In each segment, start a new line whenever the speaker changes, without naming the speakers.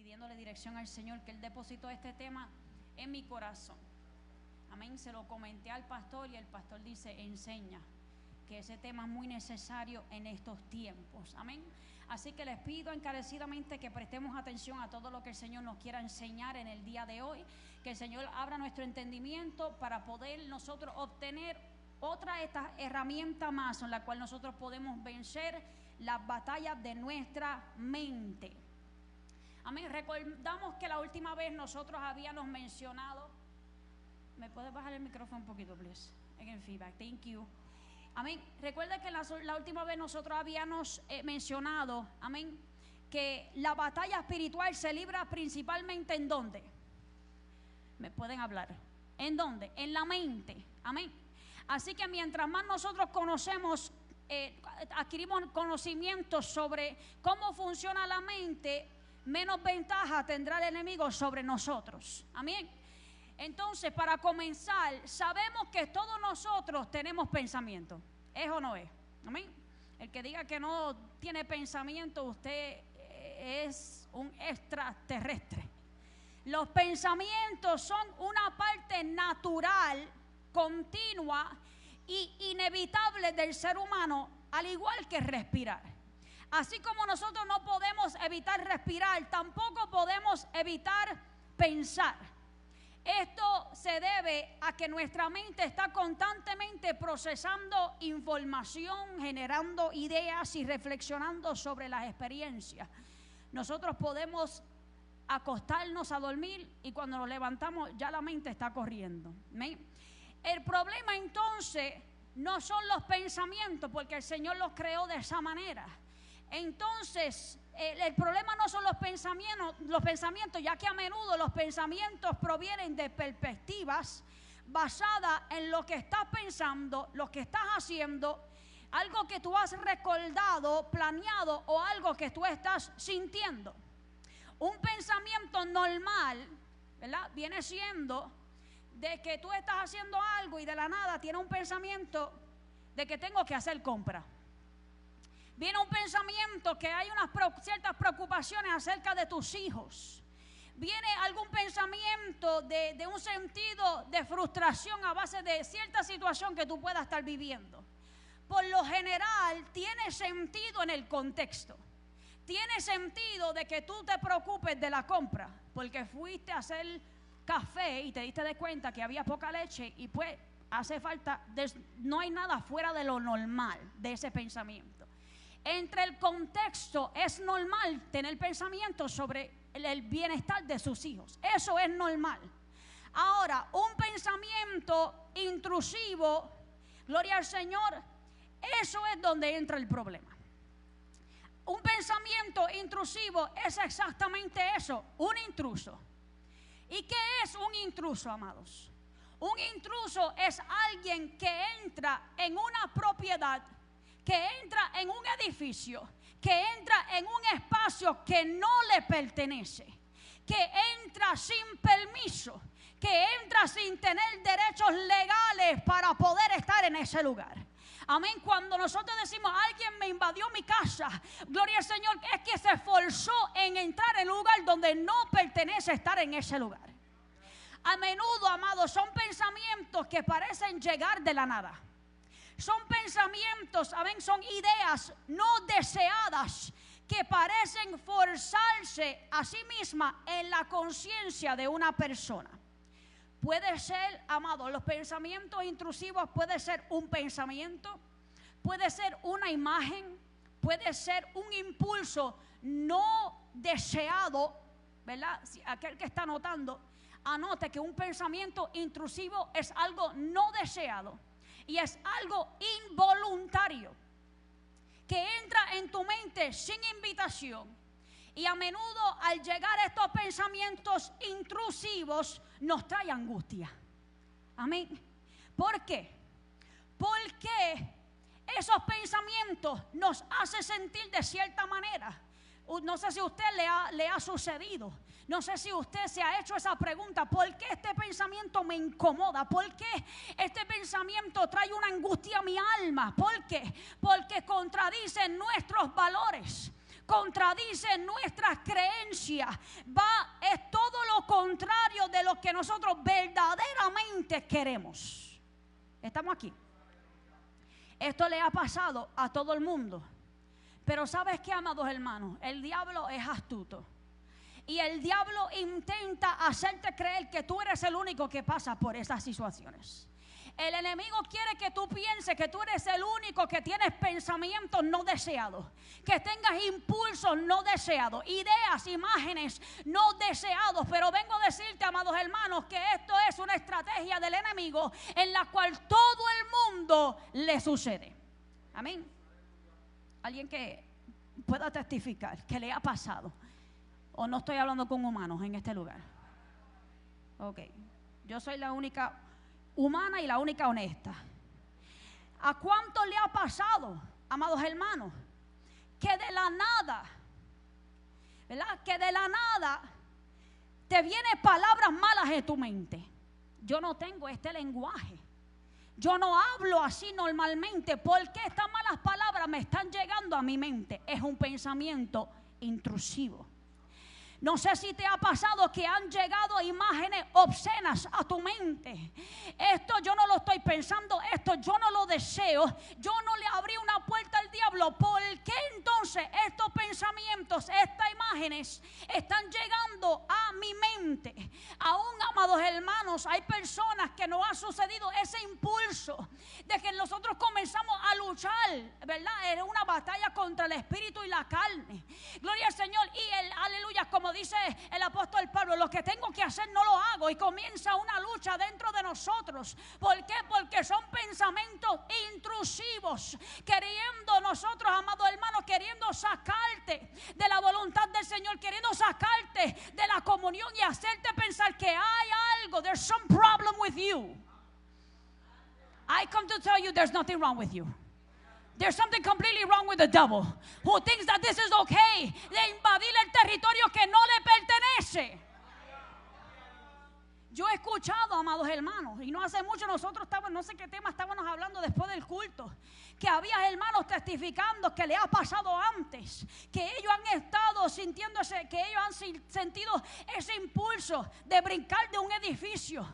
pidiéndole dirección al Señor, que Él depositó este tema en mi corazón. Amén. Se lo comenté al pastor y el pastor dice: enseña, que ese tema es muy necesario en estos tiempos. Amén. Así que les pido encarecidamente que prestemos atención a todo lo que el Señor nos quiera enseñar en el día de hoy, que el Señor abra nuestro entendimiento para poder nosotros obtener otra esta herramienta más en la cual nosotros podemos vencer las batallas de nuestra mente. Amén. Recordamos que la última vez nosotros habíamos mencionado. ¿Me puedes bajar el micrófono un poquito, please? Again, feedback. Thank you. Amén. Recuerda que la última vez nosotros habíamos mencionado, amén, que la batalla espiritual se libra principalmente ¿en dónde? ¿Me pueden hablar? ¿En dónde? En la mente. Amén. Así que mientras más nosotros conocemos, adquirimos conocimiento sobre cómo funciona la mente, menos ventaja tendrá el enemigo sobre nosotros. Amén. Entonces, para comenzar, sabemos que todos nosotros tenemos pensamiento. ¿Es o no es? Amén. El que diga que no tiene pensamiento, usted es un extraterrestre. Los pensamientos son una parte natural, continua y inevitable del ser humano, al igual que respirar. Así como nosotros no podemos evitar respirar, tampoco podemos evitar pensar. Esto se debe a que nuestra mente está constantemente procesando información, generando ideas y reflexionando sobre las experiencias. Nosotros podemos acostarnos a dormir y cuando nos levantamos ya la mente está corriendo. ¿Ven? El problema entonces no son los pensamientos, porque el Señor los creó de esa manera. Entonces, el problema no son los pensamientos, ya que a menudo los pensamientos provienen de perspectivas basadas en lo que estás pensando, lo que estás haciendo, algo que tú has recordado, planeado o algo que tú estás sintiendo. Un pensamiento normal, ¿verdad?, viene siendo de que tú estás haciendo algo y de la nada tienes un pensamiento de que tengo que hacer compra. Viene un pensamiento que hay unas ciertas preocupaciones acerca de tus hijos. Viene algún pensamiento de un sentido de frustración a base de cierta situación que tú puedas estar viviendo. Por lo general tiene sentido en el contexto. Tiene sentido de que tú te preocupes de la compra, porque fuiste a hacer café y te diste de cuenta que había poca leche y pues hace falta, no hay nada fuera de lo normal de ese pensamiento. Entre el contexto es normal tener pensamientos sobre el bienestar de sus hijos. Eso es normal. Ahora, un pensamiento intrusivo, gloria al Señor, eso es donde entra el problema. Un pensamiento intrusivo es exactamente eso, un intruso. ¿Y qué es un intruso, amados? Un intruso es alguien que entra en una propiedad, que entra en un edificio, que entra en un espacio que no le pertenece, que entra sin permiso, que entra sin tener derechos legales para poder estar en ese lugar. Amén. Cuando nosotros decimos alguien me invadió mi casa, gloria al Señor, es que se esforzó en entrar en un lugar donde no pertenece estar en ese lugar. A menudo, amados, son pensamientos que parecen llegar de la nada. Son pensamientos, amén, son ideas no deseadas que parecen forzarse a sí mismas en la conciencia de una persona. Puede ser, amado, los pensamientos intrusivos puede ser un pensamiento, puede ser una imagen, puede ser un impulso no deseado, ¿verdad? Si aquel que está anotando, anote que un pensamiento intrusivo es algo no deseado. Y es algo involuntario que entra en tu mente sin invitación. Y a menudo al llegar a estos pensamientos intrusivos nos trae angustia. Amén. ¿Por qué? Porque esos pensamientos nos hacen sentir de cierta manera. No sé si a usted le ha sucedido. No sé si usted se ha hecho esa pregunta. ¿Por qué este pensamiento me incomoda? ¿Por qué este pensamiento trae una angustia a mi alma? ¿Por qué? Porque contradice nuestros valores. contradice nuestras creencias, es todo lo contrario de lo que nosotros verdaderamente queremos. ¿Estamos aquí? Esto le ha pasado a todo el mundo. Pero ¿sabes qué, amados hermanos? El diablo es astuto. Y el diablo intenta hacerte creer que tú eres el único que pasa por esas situaciones. El enemigo quiere que tú pienses que tú eres el único que tienes pensamientos no deseados, que tengas impulsos no deseados, ideas, imágenes no deseados. Pero vengo a decirte, amados hermanos, que esto es una estrategia del enemigo en la cual todo el mundo le sucede. Amén. Alguien que pueda testificar que le ha pasado. O no estoy hablando con humanos en este lugar. Ok, yo soy la única humana y la única honesta. ¿A cuánto le ha pasado, amados hermanos, que de la nada, ¿verdad? Que de la nada te vienen palabras malas en tu mente? Yo no tengo este lenguaje. Yo no hablo así normalmente. ¿Por qué estas malas palabras me están llegando a mi mente? Es un pensamiento intrusivo. No sé si te ha pasado que han llegado imágenes obscenas a tu mente. Esto yo no lo estoy pensando, esto yo no lo deseo. Yo no le abrí una puerta al diablo. ¿Por qué entonces estos pensamientos, estas imágenes están llegando a mi mente? Aún, amados hermanos, hay personas que nos ha sucedido ese impulso de que nosotros comenzamos a luchar, ¿verdad? Es una batalla contra el espíritu y la carne. Gloria al Señor. Y el aleluya, como dice el apóstol Pablo, lo que tengo que hacer no lo hago, y comienza una lucha dentro de nosotros. ¿Por qué? Porque son pensamientos intrusivos, queriendo nosotros, amados hermanos, queriendo sacarte de la voluntad del Señor, queriendo sacarte de la comunión y hacerte pensar que hay algo. There's some problem with you. I come to tell you there's nothing wrong with you. There's something completely wrong with the devil, who thinks that this is okay, de invadir el territorio que no le pertenece. Yo he escuchado, amados hermanos, y no hace mucho nosotros estábamos, no sé qué tema estábamos hablando después del culto, que había hermanos testificando que le ha pasado antes, que ellos han estado sintiéndose, que ellos han sentido ese impulso de brincar de un edificio.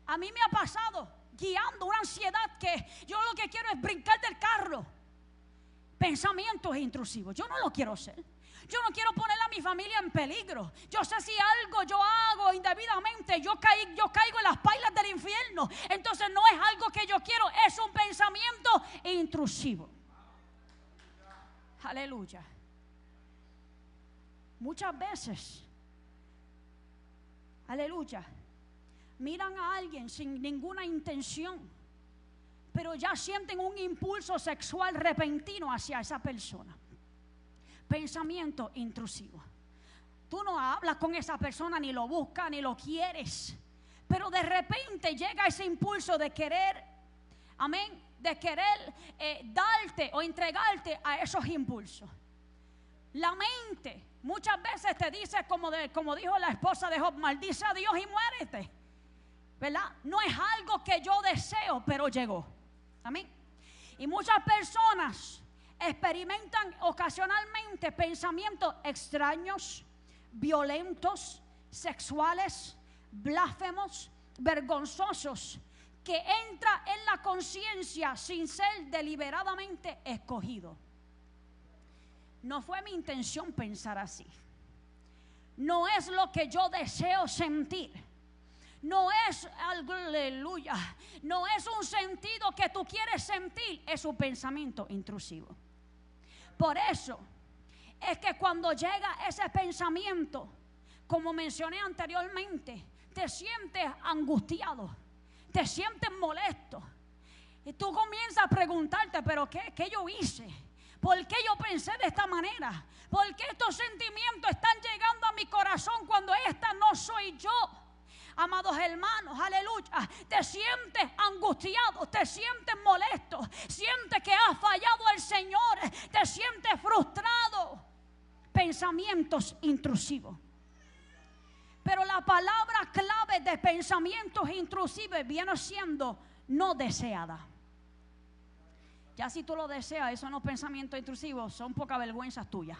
A mí me ha pasado guiando una ansiedad que yo lo que quiero es brincar del carro. Pensamientos intrusivos. Yo no lo quiero hacer. Yo no quiero poner a mi familia en peligro. Yo sé si algo yo hago indebidamente, yo caigo en las pailas del infierno. Entonces no es algo que yo quiero, es un pensamiento intrusivo. Aleluya. Muchas veces, aleluya, miran a alguien sin ninguna intención, pero ya sienten un impulso sexual repentino hacia esa persona. Pensamiento intrusivo. Tú no hablas con esa persona, ni lo buscas, ni lo quieres, pero de repente llega ese impulso de querer, amén, de querer darte o entregarte a esos impulsos. La mente muchas veces te dice, como dijo la esposa de Job, maldice a Dios y muérete, ¿verdad? No es algo que yo deseo, pero llegó. Amén. Y muchas personas experimentan ocasionalmente pensamientos extraños, violentos, sexuales, blasfemos, vergonzosos, que entra en la conciencia sin ser deliberadamente escogido. No fue mi intención pensar así. No es lo que yo deseo sentir. No es, aleluya, no es un sentido que tú quieres sentir, es un pensamiento intrusivo. Por eso es que cuando llega ese pensamiento, como mencioné anteriormente, te sientes angustiado, te sientes molesto. Y tú comienzas a preguntarte, pero ¿qué yo hice? ¿Por qué yo pensé de esta manera? ¿Por qué estos sentimientos están llegando a mi corazón cuando esta no soy yo? Amados hermanos, aleluya, te sientes angustiado, te sientes molesto, sientes que has fallado al Señor, te sientes frustrado. Pensamientos intrusivos. Pero la palabra clave de pensamientos intrusivos viene siendo no deseada. Ya si tú lo deseas, esos no pensamientos intrusivos, son poca vergüenza tuya.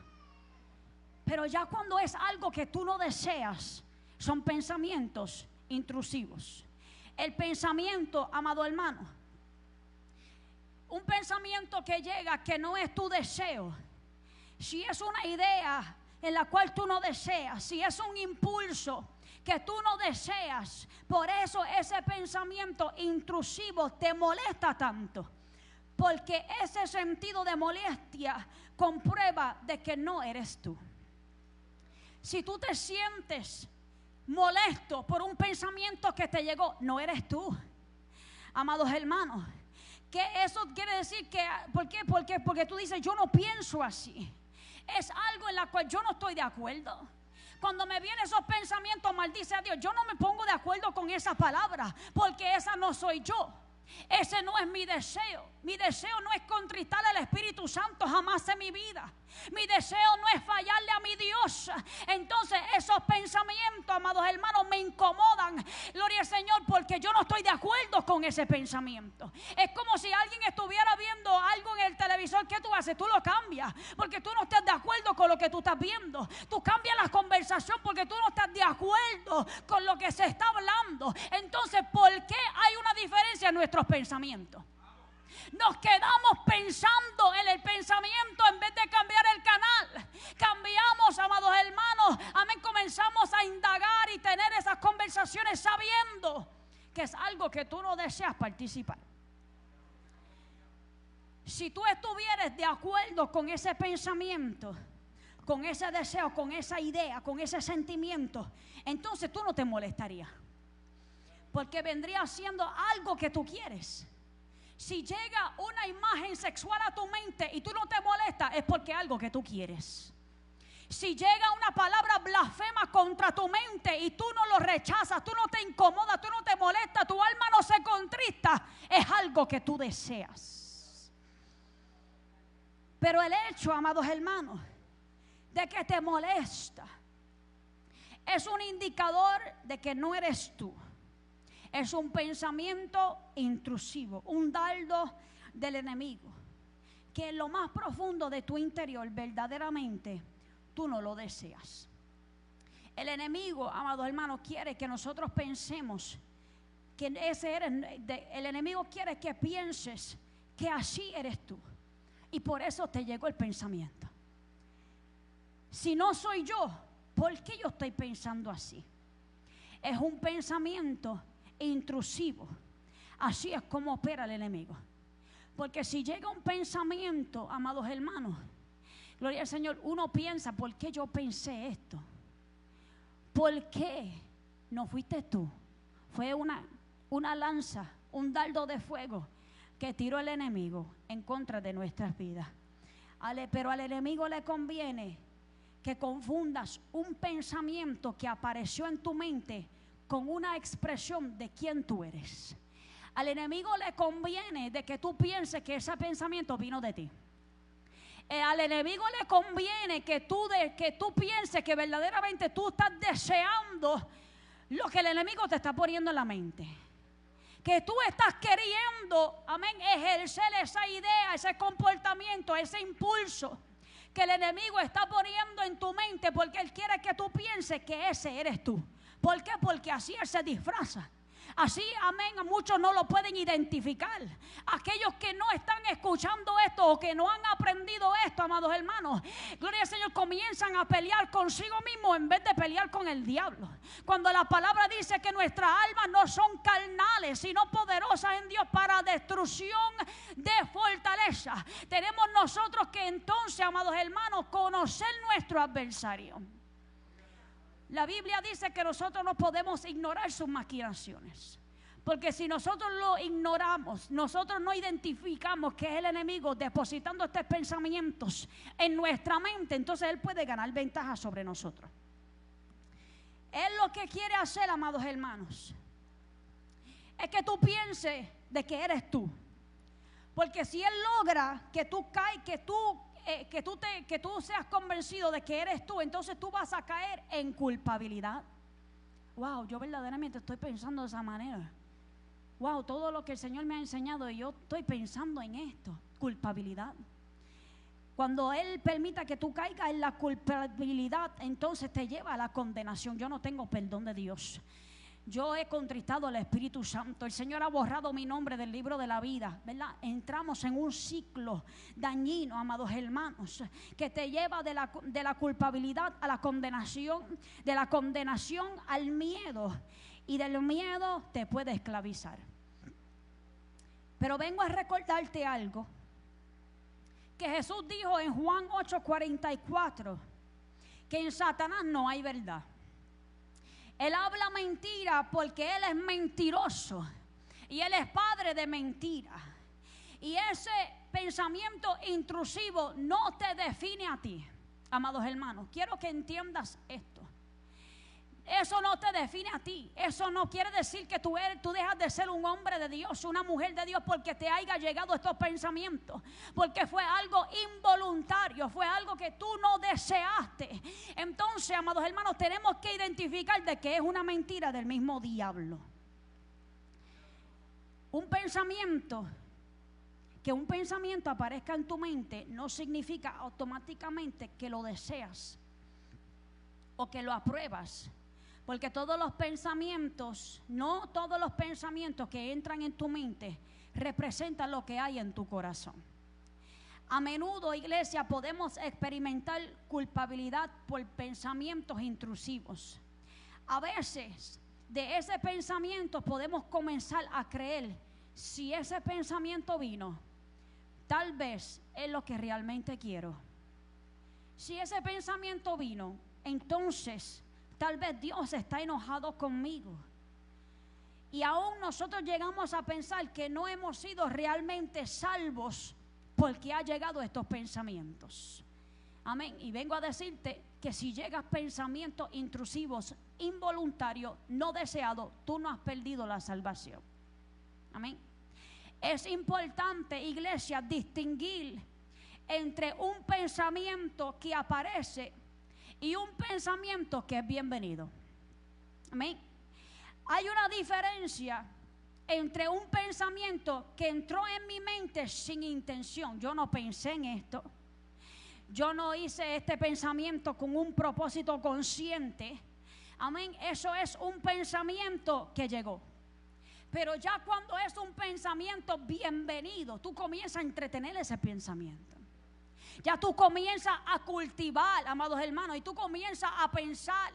Pero ya cuando es algo que tú no deseas, son pensamientos intrusivos. El pensamiento, amado hermano, un pensamiento que llega que no es tu deseo, si es una idea en la cual tú no deseas, si es un impulso que tú no deseas, por eso ese pensamiento intrusivo te molesta tanto, porque ese sentido de molestia comprueba de que no eres tú. Si tú te sientes molesto por un pensamiento que te llegó, no eres tú, amados hermanos. Que eso quiere decir que, ¿por qué? Porque tú dices, yo no pienso así. Es algo en la cual yo no estoy de acuerdo. Cuando me vienen esos pensamientos, maldice a Dios, yo no me pongo de acuerdo con esa palabra, porque esa no soy yo. Ese no es mi deseo. Mi deseo no es contristar al Espíritu Santo jamás en mi vida. Mi deseo no es fallarle a mi Dios. Entonces esos pensamientos, amados hermanos, me incomodan. Gloria al Señor, porque yo no estoy de acuerdo con ese pensamiento. Es como si alguien estuviera viendo algo en el televisor. ¿Qué tú haces? Tú lo cambias, porque tú no estás de acuerdo con lo que tú estás viendo. Tú cambias la conversación porque tú no estás de acuerdo con lo que se está hablando. Entonces, ¿por qué hay una diferencia en nuestros pensamientos? Nos quedamos pensando en el pensamiento en vez de cambiar el canal. Cambiamos, amados hermanos, amén, comenzamos a indagar y tener esas conversaciones sabiendo que es algo que tú no deseas participar. Si tú estuvieras de acuerdo con ese pensamiento, con ese deseo, con esa idea, con ese sentimiento, entonces tú no te molestarías, porque vendría siendo algo que tú quieres. Si llega una imagen sexual a tu mente y tú no te molestas, es porque es algo que tú quieres. Si llega una palabra blasfema contra tu mente y tú no lo rechazas, tú no te incomodas, tú no te molestas, tu alma no se contrista, es algo que tú deseas. Pero el hecho, amados hermanos, de que te molesta es un indicador de que no eres tú. Es un pensamiento intrusivo, un dardo del enemigo, que en lo más profundo de tu interior verdaderamente tú no lo deseas. El enemigo, amados hermanos, quiere que nosotros pensemos que ese eres. El enemigo quiere que pienses que así eres tú, y por eso te llegó el pensamiento. Si no soy yo, ¿por qué yo estoy pensando así? Es un pensamiento intrusivo. Así es como opera el enemigo. Porque si llega un pensamiento, amados hermanos, gloria al Señor, uno piensa, ¿por qué yo pensé esto? ¿Por qué no fuiste tú? Fue una lanza, un dardo de fuego que tiró el enemigo en contra de nuestras vidas. Pero al enemigo le conviene que confundas un pensamiento que apareció en tu mente con una expresión de quién tú eres. Al enemigo le conviene de que tú pienses que ese pensamiento vino de ti. Al enemigo le conviene que tú pienses que verdaderamente tú estás deseando lo que el enemigo te está poniendo en la mente. Que tú estás queriendo, amén, ejercer esa idea, ese comportamiento, ese impulso que el enemigo está poniendo en tu mente, porque él quiere que tú pienses que ese eres tú. ¿Por qué? Porque así él se disfraza. Así, amén, muchos no lo pueden identificar. Aquellos que no están escuchando esto o que no han aprendido esto, amados hermanos, gloria al Señor, comienzan a pelear consigo mismo en vez de pelear con el diablo. Cuando la palabra dice que nuestras almas no son carnales, sino poderosas en Dios para destrucción de fortaleza, tenemos nosotros que entonces, amados hermanos, conocer nuestro adversario. La Biblia dice que nosotros no podemos ignorar sus maquinaciones, porque si nosotros lo ignoramos, nosotros no identificamos que es el enemigo depositando estos pensamientos en nuestra mente, entonces él puede ganar ventaja sobre nosotros. Él lo que quiere hacer, amados hermanos, es que tú pienses de que eres tú, porque si él logra que tú que tú seas convencido de que eres tú, entonces tú vas a caer en culpabilidad. Wow, yo verdaderamente estoy pensando de esa manera. Wow, todo lo que el Señor me ha enseñado y yo estoy pensando en esto. culpabilidad. Cuando Él permita que tú caigas en la culpabilidad, entonces te lleva a la condenación. Yo no tengo perdón de Dios. Yo he contristado al Espíritu Santo. El Señor ha borrado mi nombre del libro de la vida, ¿verdad? Entramos en un ciclo dañino, amados hermanos, que te lleva de la culpabilidad a la condenación, de la condenación al miedo, y del miedo te puede esclavizar. Pero vengo a recordarte algo que Jesús dijo en Juan 8:44, que en Satanás no hay verdad. Él habla mentira porque Él es mentiroso y Él es padre de mentira. Y ese pensamiento intrusivo no te define a ti, amados hermanos. Quiero que entiendas esto. Eso no te define a ti. Eso no quiere decir que tú dejas de ser un hombre de Dios, una mujer de Dios, porque te haya llegado estos pensamientos. Porque fue algo involuntario, fue algo que tú no deseaste. Entonces, amados hermanos, tenemos que identificar de que es una mentira del mismo diablo. Que un pensamiento aparezca en tu mente no significa automáticamente que lo deseas o que lo apruebas. Porque todos los pensamientos, no todos los pensamientos que entran en tu mente representan lo que hay en tu corazón. A menudo, iglesia, podemos experimentar culpabilidad por pensamientos intrusivos. A veces, de ese pensamiento podemos comenzar a creer, si ese pensamiento vino, tal vez es lo que realmente quiero. Si ese pensamiento vino, entonces tal vez Dios está enojado conmigo. Y aún nosotros llegamos a pensar que no hemos sido realmente salvos porque ha llegado estos pensamientos. Amén. Y vengo a decirte que si llegas pensamientos intrusivos, involuntarios, no deseados, tú no has perdido la salvación. Amén. Es importante, iglesia, distinguir entre un pensamiento que aparece y un pensamiento que es bienvenido. Amén. Hay una diferencia entre un pensamiento que entró en mi mente sin intención. Yo no pensé en esto. Yo no hice este pensamiento con un propósito consciente. Amén. Eso es un pensamiento que llegó. Pero ya cuando es un pensamiento bienvenido, tú comienzas a entretener ese pensamiento. Ya tú comienzas a cultivar, amados hermanos, y tú comienzas a pensar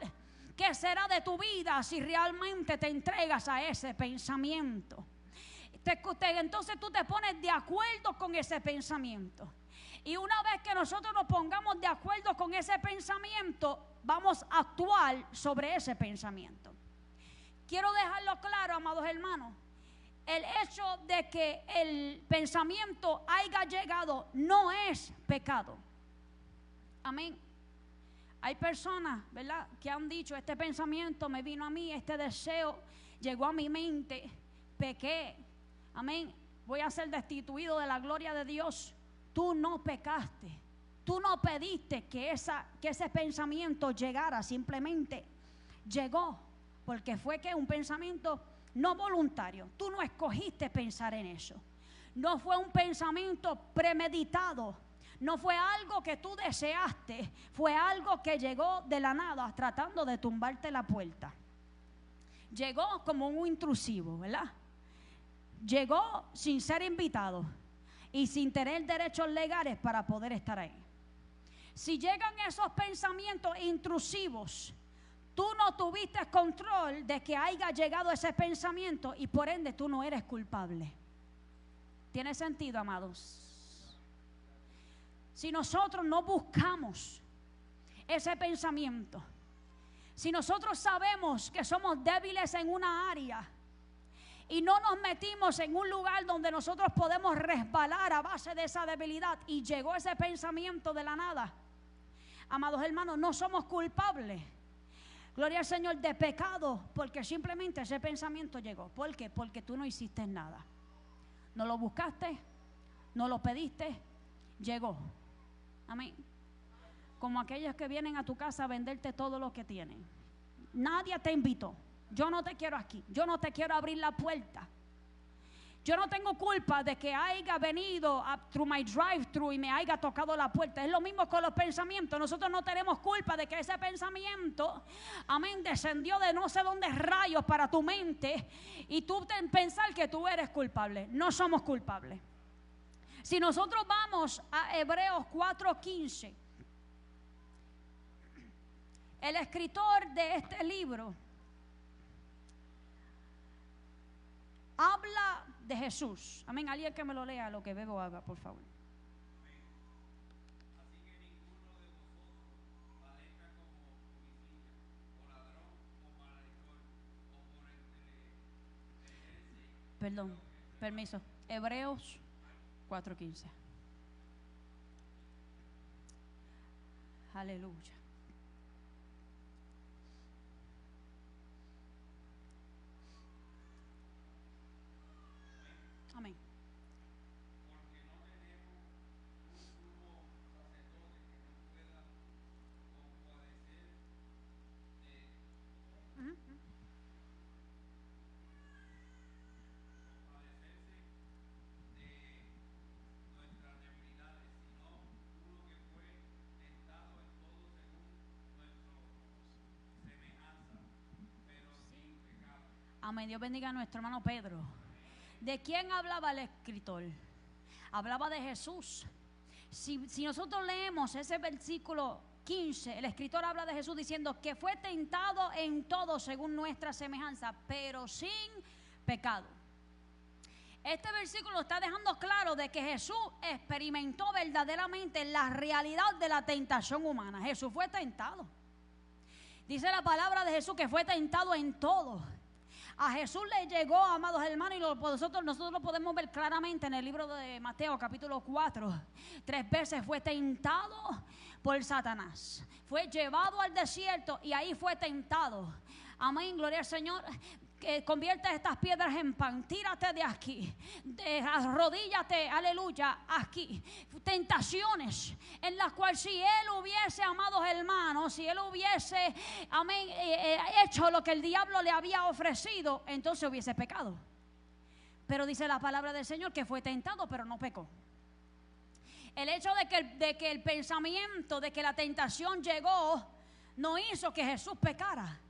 qué será de tu vida si realmente te entregas a ese pensamiento. Entonces tú te pones de acuerdo con ese pensamiento. Y una vez que nosotros nos pongamos de acuerdo con ese pensamiento, vamos a actuar sobre ese pensamiento. Quiero dejarlo claro, amados hermanos. El hecho de que el pensamiento haya llegado no es pecado. Amén. Hay personas, ¿verdad?, que han dicho, este pensamiento me vino a mí, este deseo llegó a mi mente, pequé. Amén. Voy a ser destituido de la gloria de Dios. Tú no pecaste. Tú no pediste que ese pensamiento llegara, simplemente llegó. Porque fue que un pensamiento no voluntario. Tú no escogiste pensar en eso. No fue un pensamiento premeditado. No fue algo que tú deseaste. Fue algo que llegó de la nada, tratando de tumbarte la puerta. Llegó como un intrusivo, ¿verdad? Llegó sin ser invitado y sin tener derechos legales para poder estar ahí. Si llegan esos pensamientos intrusivos, tú no tuviste control de que haya llegado ese pensamiento y por ende tú no eres culpable. ¿Tiene sentido, amados? Si nosotros no buscamos ese pensamiento, si nosotros sabemos que somos débiles en una área y no nos metimos en un lugar donde nosotros podemos resbalar a base de esa debilidad y llegó ese pensamiento de la nada, amados hermanos, no somos culpables. Gloria al Señor, de pecado, porque simplemente ese pensamiento llegó. ¿Por qué? Porque tú no hiciste nada. No lo buscaste, no lo pediste, llegó. Amén. Como aquellos que vienen a tu casa a venderte todo lo que tienen. Nadie te invitó. Yo no te quiero aquí. Yo no te quiero abrir la puerta. Yo no tengo culpa de que haya venido through my drive-thru y me haya tocado la puerta. Es lo mismo con los pensamientos. Nosotros no tenemos culpa de que ese pensamiento, amén, descendió de no sé dónde rayos para tu mente y tú pensar que tú eres culpable. No somos culpables. Si nosotros vamos a Hebreos 4:15, el escritor de este libro habla de Jesús. Amén. Alguien que me lo lea, lo que bebo haga, por favor.
Así que ninguno de vosotros padezca como homicida, o ladrón, o malhechor, o por
Perdón, permiso. Hebreos 4:15. Aleluya. Amén.
Porque no tenemos un sumo sacerdote que no pueda compadecer de nuestras debilidades, sino uno que fue tentado en todo según nuestra semejanza, pero sin pecado.
Amén. Dios bendiga a nuestro hermano Pedro. ¿De quién hablaba el escritor? Hablaba de Jesús. Si nosotros leemos ese versículo 15, el escritor habla de Jesús diciendo que fue tentado en todo según nuestra semejanza, pero sin pecado. Este versículo está dejando claro de que Jesús experimentó verdaderamente la realidad de la tentación humana. Jesús fue tentado. Dice la palabra de Jesús que fue tentado en todo. A Jesús le llegó, amados hermanos, y nosotros lo podemos ver claramente en el libro de Mateo capítulo 4. 3 veces fue tentado por Satanás. Fue llevado al desierto y ahí fue tentado. Amén, gloria al Señor. Que convierte estas piedras en pan, tírate de aquí, arrodíllate, aleluya, aquí. Tentaciones en las cuales si él hubiese, amados hermanos, si él hubiese, amén, hecho lo que el diablo le había ofrecido, entonces hubiese pecado. Pero dice la palabra del Señor que fue tentado pero no pecó. El hecho de que el pensamiento, de que la tentación llegó, no hizo que Jesús pecara.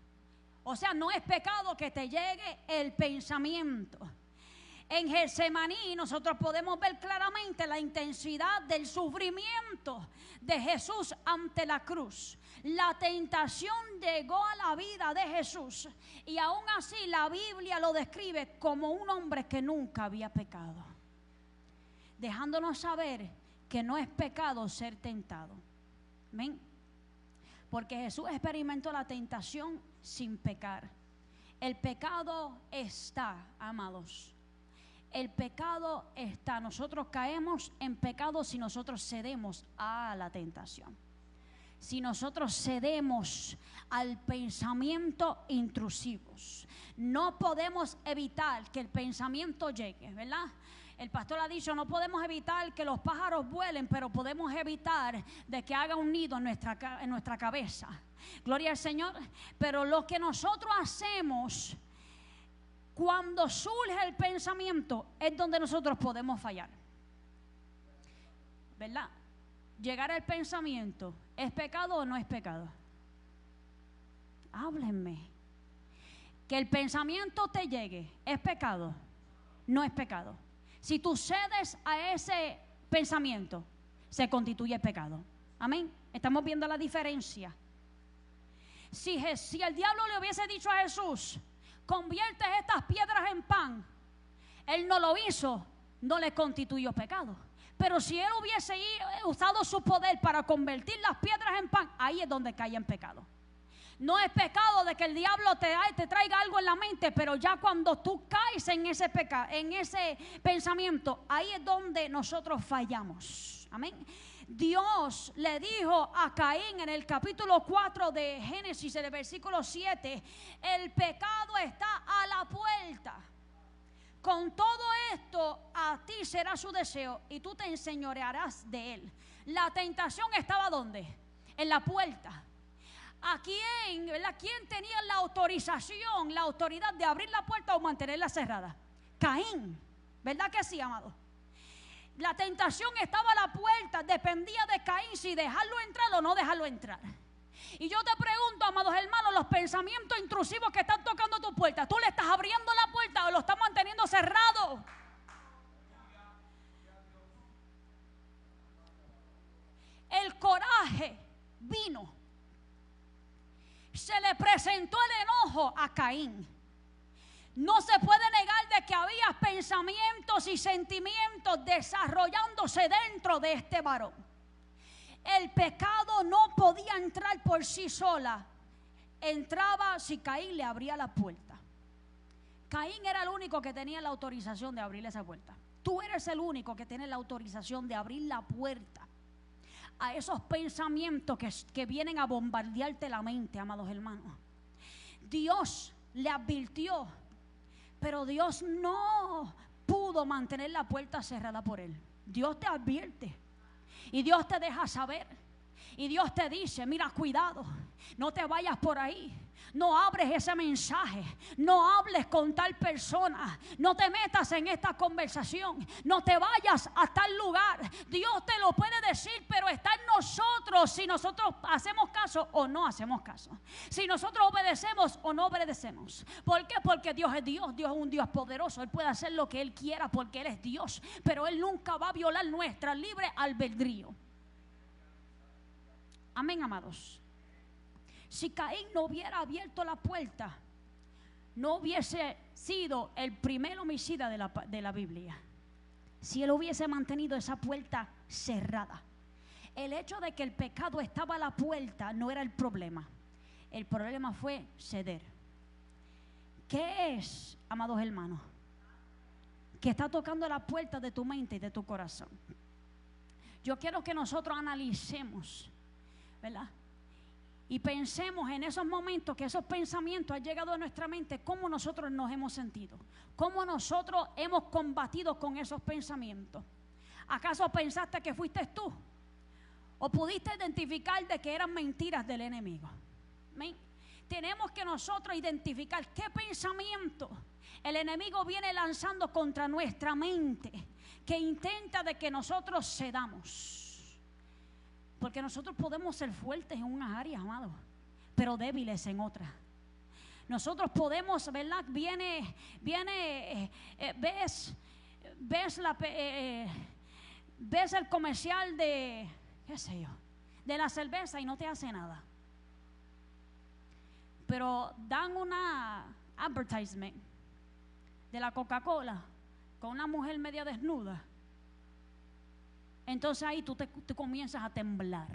O sea, no es pecado que te llegue el pensamiento. En Getsemaní nosotros podemos ver claramente la intensidad del sufrimiento de Jesús ante la cruz. La tentación llegó a la vida de Jesús y aún así la Biblia lo describe como un hombre que nunca había pecado, dejándonos saber que no es pecado ser tentado. Amén. Porque Jesús experimentó la tentación sin pecar. El pecado está, amados. El pecado está. Nosotros caemos en pecado si nosotros cedemos a la tentación. Si nosotros cedemos al pensamiento intrusivos. No podemos evitar que el pensamiento llegue, ¿verdad? El pastor ha dicho, no podemos evitar que los pájaros vuelen, pero podemos evitar de que haga un nido en nuestra cabeza. Gloria al Señor. Pero lo que nosotros hacemos cuando surge el pensamiento es donde nosotros podemos fallar, ¿verdad? Llegar al pensamiento, ¿es pecado o no es pecado? Háblenme. Que el pensamiento te llegue, ¿es pecado? No es pecado. Si tú cedes a ese pensamiento, se constituye pecado. Amén. Estamos viendo la diferencia. Si el diablo le hubiese dicho a Jesús, convierte estas piedras en pan, él no lo hizo, no le constituyó pecado. Pero si él hubiese usado su poder para convertir las piedras en pan, ahí es donde cae en pecado. No es pecado de que el diablo te traiga algo en la mente, pero ya cuando tú caes en ese pecado, en ese pensamiento, ahí es donde nosotros fallamos. Amén. Dios le dijo a Caín en el capítulo 4 de Génesis, en el versículo 7, el pecado está a la puerta. Con todo esto a ti será su deseo y tú te enseñorearás de él. La tentación estaba ¿dónde? En la puerta. ¿A quién, verdad? ¿Quién tenía la autorización, la autoridad de abrir la puerta o mantenerla cerrada? Caín. ¿Verdad que sí, amado? La tentación estaba a la puerta, dependía de Caín si dejarlo entrar o no dejarlo entrar. Y yo te pregunto, amados hermanos, los pensamientos intrusivos que están tocando tu puerta, ¿tú le estás abriendo la puerta o lo estás manteniendo cerrado? El coraje vino. Se le presentó el enojo a Caín. No se puede negar de que había pensamientos y sentimientos desarrollándose dentro de este varón. El pecado no podía entrar por sí sola. Entraba si Caín le abría la puerta. Caín era el único que tenía la autorización de abrirle esa puerta. Tú eres el único que tiene la autorización de abrir la puerta a esos pensamientos que vienen a bombardearte la mente, amados hermanos. Dios le advirtió, pero Dios no pudo mantener la puerta cerrada por él. Dios te advierte y Dios te deja saber y Dios te dice, mira, cuidado, no te vayas por ahí. No abres ese mensaje, no hables con tal persona, no te metas en esta conversación, no te vayas a tal lugar. Dios te lo puede decir, pero está en nosotros si nosotros hacemos caso o no hacemos caso, si nosotros obedecemos o no obedecemos. ¿Por qué? Porque Dios es Dios, Dios es un Dios poderoso, Él puede hacer lo que Él quiera porque Él es Dios, pero Él nunca va a violar nuestra libre albedrío. Amén, amados. Si Caín no hubiera abierto la puerta, no hubiese sido el primer homicida de la Biblia. Si él hubiese mantenido esa puerta cerrada. El hecho de que el pecado estaba a la puerta no era el problema. El problema fue ceder. ¿Qué es, amados hermanos? Que está tocando la puerta de tu mente y de tu corazón. Yo quiero que nosotros analicemos, ¿verdad? Y pensemos en esos momentos que esos pensamientos han llegado a nuestra mente, cómo nosotros nos hemos sentido, cómo nosotros hemos combatido con esos pensamientos. ¿Acaso pensaste que fuiste tú? ¿O pudiste identificar de que eran mentiras del enemigo? ¿Amén? Tenemos que nosotros identificar qué pensamiento el enemigo viene lanzando contra nuestra mente, que intenta de que nosotros cedamos. Porque nosotros podemos ser fuertes en unas áreas, amados, pero débiles en otras. Nosotros podemos, ¿verdad? Ves el comercial de, qué sé yo, de la cerveza y no te hace nada. Pero dan una advertisement de la Coca-Cola con una mujer media desnuda. Entonces ahí tú comienzas a temblar.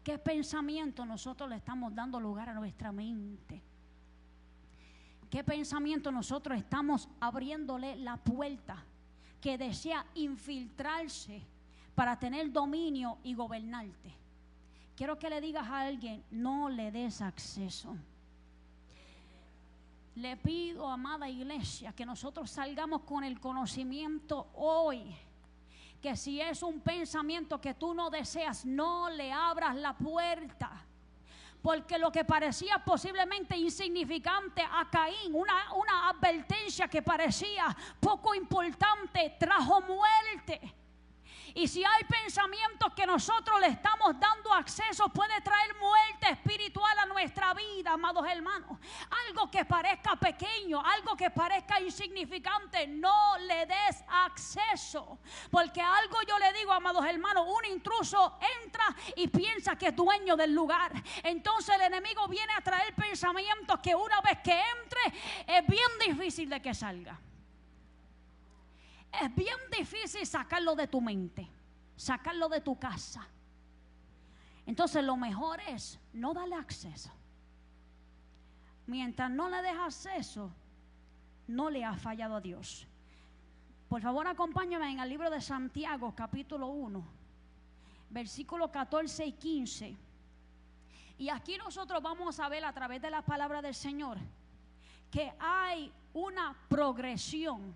¿Qué pensamiento nosotros le estamos dando lugar a nuestra mente? ¿Qué pensamiento nosotros estamos abriéndole la puerta que desea infiltrarse para tener dominio y gobernarte? Quiero que le digas a alguien, no le des acceso. Le pido, amada iglesia, que nosotros salgamos con el conocimiento hoy, que si es un pensamiento que tú no deseas, no le abras la puerta. Porque lo que parecía posiblemente insignificante a Caín, una advertencia que parecía poco importante, trajo muerte. Y si hay pensamientos que nosotros le estamos dando acceso, puede traer muerte espiritual a nuestra vida, amados hermanos. Algo que parezca pequeño, algo que parezca insignificante, no le des acceso. Porque algo yo le digo, amados hermanos, un intruso entra y piensa que es dueño del lugar. Entonces el enemigo viene a traer pensamientos que una vez que entre, es bien difícil de que salga. Es bien difícil sacarlo de tu mente, sacarlo de tu casa. Entonces lo mejor es no darle acceso. Mientras no le des acceso, no le has fallado a Dios. Por favor, acompáñame en el libro de Santiago, capítulo 1, versículos 14 y 15. Y aquí nosotros vamos a ver a través de la palabra del Señor que hay una progresión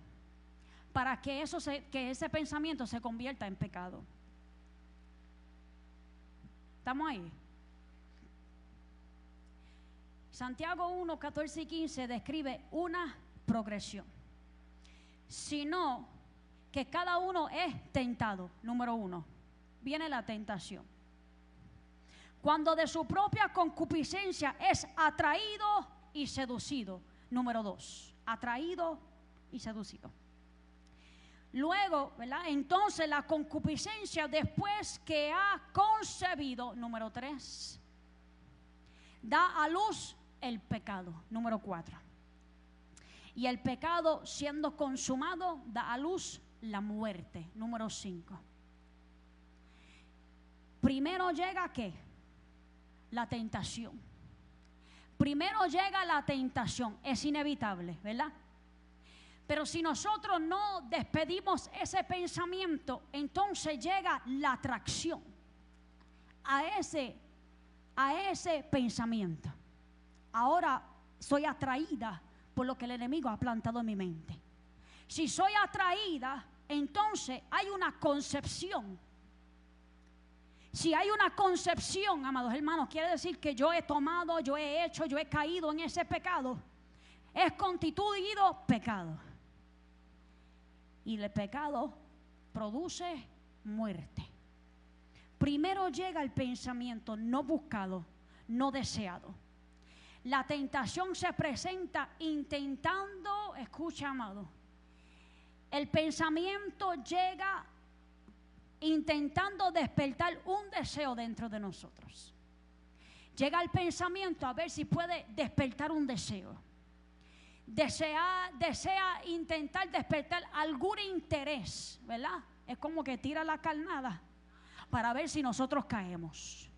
para que ese pensamiento se convierta en pecado. ¿Estamos ahí? Santiago 1, 14 y 15 describe una progresión. sino que cada uno es tentado. Número 1, viene la tentación. Cuando de su propia concupiscencia es atraído y seducido. Número 2, atraído y seducido. Luego, ¿verdad? Entonces la concupiscencia, después que ha concebido, número 3, da a luz el pecado, número 4. Y el pecado, siendo consumado, da a luz la muerte, número 5. Primero llega ¿qué? La tentación. Primero llega la tentación, es inevitable, ¿verdad? Pero si nosotros no despedimos ese pensamiento, entonces llega la atracción a ese pensamiento. Ahora soy atraída por lo que el enemigo ha plantado en mi mente. Si soy atraída, entonces hay una concepción. Si hay una concepción, amados hermanos, quiere decir que yo he tomado, yo he hecho, yo he caído en ese pecado. Es constituido pecado. Y el pecado produce muerte. Primero llega el pensamiento no buscado, no deseado. La tentación se presenta intentando, escucha amado, el pensamiento llega intentando despertar un deseo dentro de nosotros. Llega el pensamiento a ver si puede despertar un deseo. Desea intentar despertar algún interés, ¿verdad? Es como que tira la carnada para ver si nosotros caemos.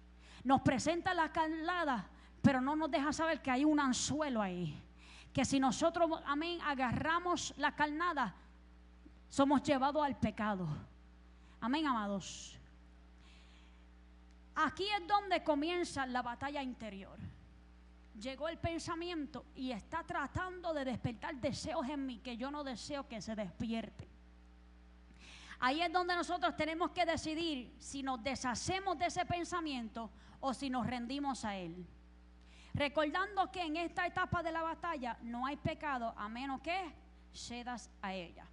Nos presenta la carnada, pero no nos deja saber que hay un anzuelo ahí. Que si nosotros, amén, agarramos la carnada, somos llevados al pecado. Amén, amados. Aquí es donde comienza la batalla interior. Llegó el pensamiento y está tratando de despertar deseos en mí que yo no deseo que se despierten. Ahí es donde nosotros tenemos que decidir si nos deshacemos de ese pensamiento o si nos rendimos a él. Recordando que en esta etapa de la batalla no hay pecado a menos que cedas a ella.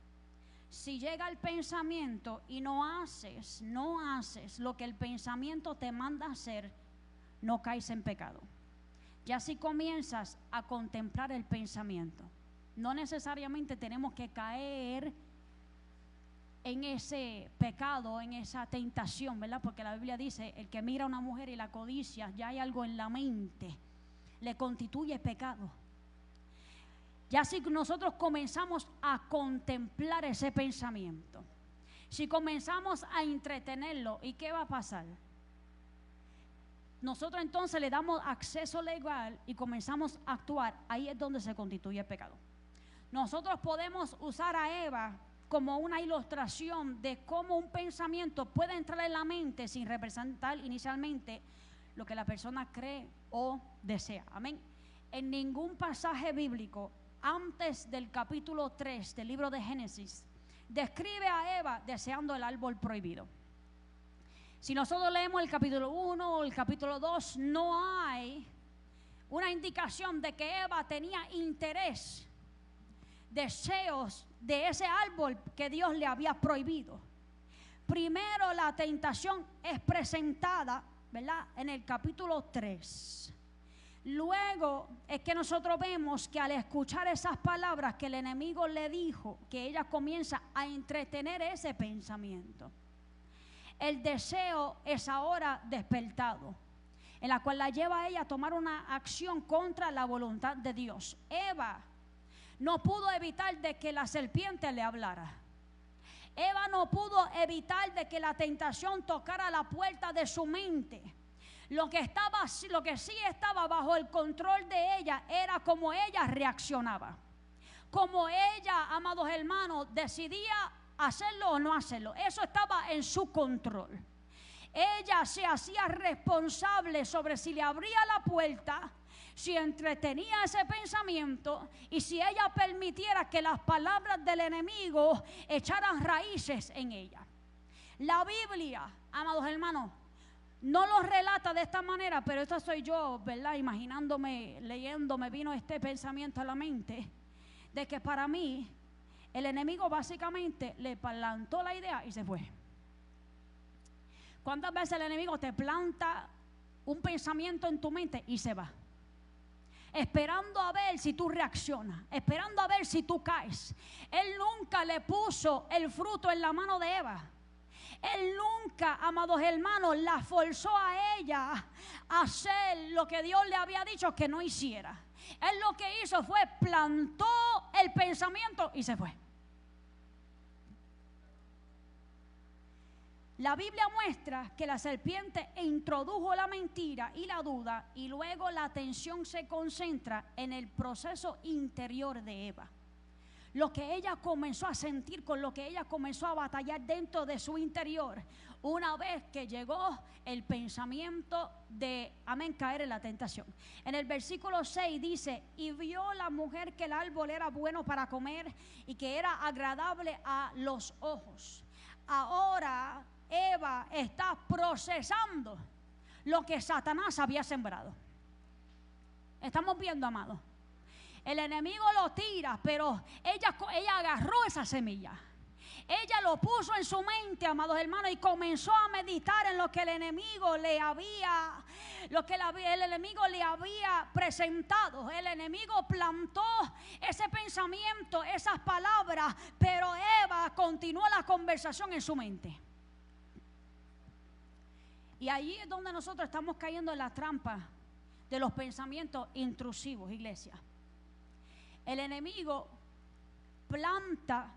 Si llega el pensamiento y no haces lo que el pensamiento te manda hacer, no caes en pecado. Ya si comienzas a contemplar el pensamiento, no necesariamente tenemos que caer en ese pecado, en esa tentación, ¿verdad? Porque la Biblia dice, el que mira a una mujer y la codicia, ya hay algo en la mente, le constituye pecado. Ya si nosotros comenzamos a contemplar ese pensamiento, si comenzamos a entretenerlo, ¿y qué va a pasar? Nosotros entonces le damos acceso legal y comenzamos a actuar. Ahí es donde se constituye el pecado. Nosotros podemos usar a Eva como una ilustración de cómo un pensamiento puede entrar en la mente sin representar inicialmente lo que la persona cree o desea. Amén. En ningún pasaje bíblico antes del capítulo 3 del libro de Génesis describe a Eva deseando el árbol prohibido. Si nosotros leemos el capítulo 1 o el capítulo 2, no hay una indicación de que Eva tenía interés, deseos de ese árbol que Dios le había prohibido. Primero la tentación es presentada, ¿verdad?, en el capítulo 3. Luego es que nosotros vemos que al escuchar esas palabras que el enemigo le dijo, que ella comienza a entretener ese pensamiento. El deseo es ahora despertado, en la cual la lleva a ella a tomar una acción contra la voluntad de Dios. Eva no pudo evitar de que la serpiente le hablara. Eva no pudo evitar de que la tentación tocara la puerta de su mente. Lo que sí estaba bajo el control de ella era cómo ella reaccionaba. Como ella, amados hermanos, decidía hacerlo o no hacerlo. Eso estaba en su control. Ella se hacía responsable sobre si le abría la puerta, si entretenía ese pensamiento y si ella permitiera que las palabras del enemigo echaran raíces en ella. La Biblia, amados hermanos, no lo relata de esta manera, pero esta soy yo, ¿verdad? Imaginándome, leyendo, me vino este pensamiento a la mente de que para mí el enemigo básicamente le plantó la idea y se fue. ¿Cuántas veces el enemigo te planta un pensamiento en tu mente y se va? Esperando a ver si tú reaccionas, esperando a ver si tú caes. Él nunca le puso el fruto en la mano de Eva. Él nunca, amados hermanos, la forzó a ella a hacer lo que Dios le había dicho que no hiciera. Él lo que hizo fue plantó el pensamiento y se fue. La Biblia muestra que la serpiente introdujo la mentira y la duda, y luego la atención se concentra en el proceso interior de Eva. Lo que ella comenzó a sentir, con lo que ella comenzó a batallar dentro de su interior, una vez que llegó el pensamiento de, caer en la tentación. En el versículo 6 dice: y vio la mujer que el árbol era bueno para comer y que era agradable a los ojos. Ahora Eva está procesando lo que Satanás había sembrado. Estamos viendo, amados. El enemigo lo tira, pero ella agarró esa semilla. Ella lo puso en su mente, amados hermanos, y comenzó a meditar en lo que el enemigo le había presentado. El enemigo plantó ese pensamiento, esas palabras, pero Eva continuó la conversación en su mente. Y allí es donde nosotros estamos cayendo en la trampa de los pensamientos intrusivos, iglesia. El enemigo lanza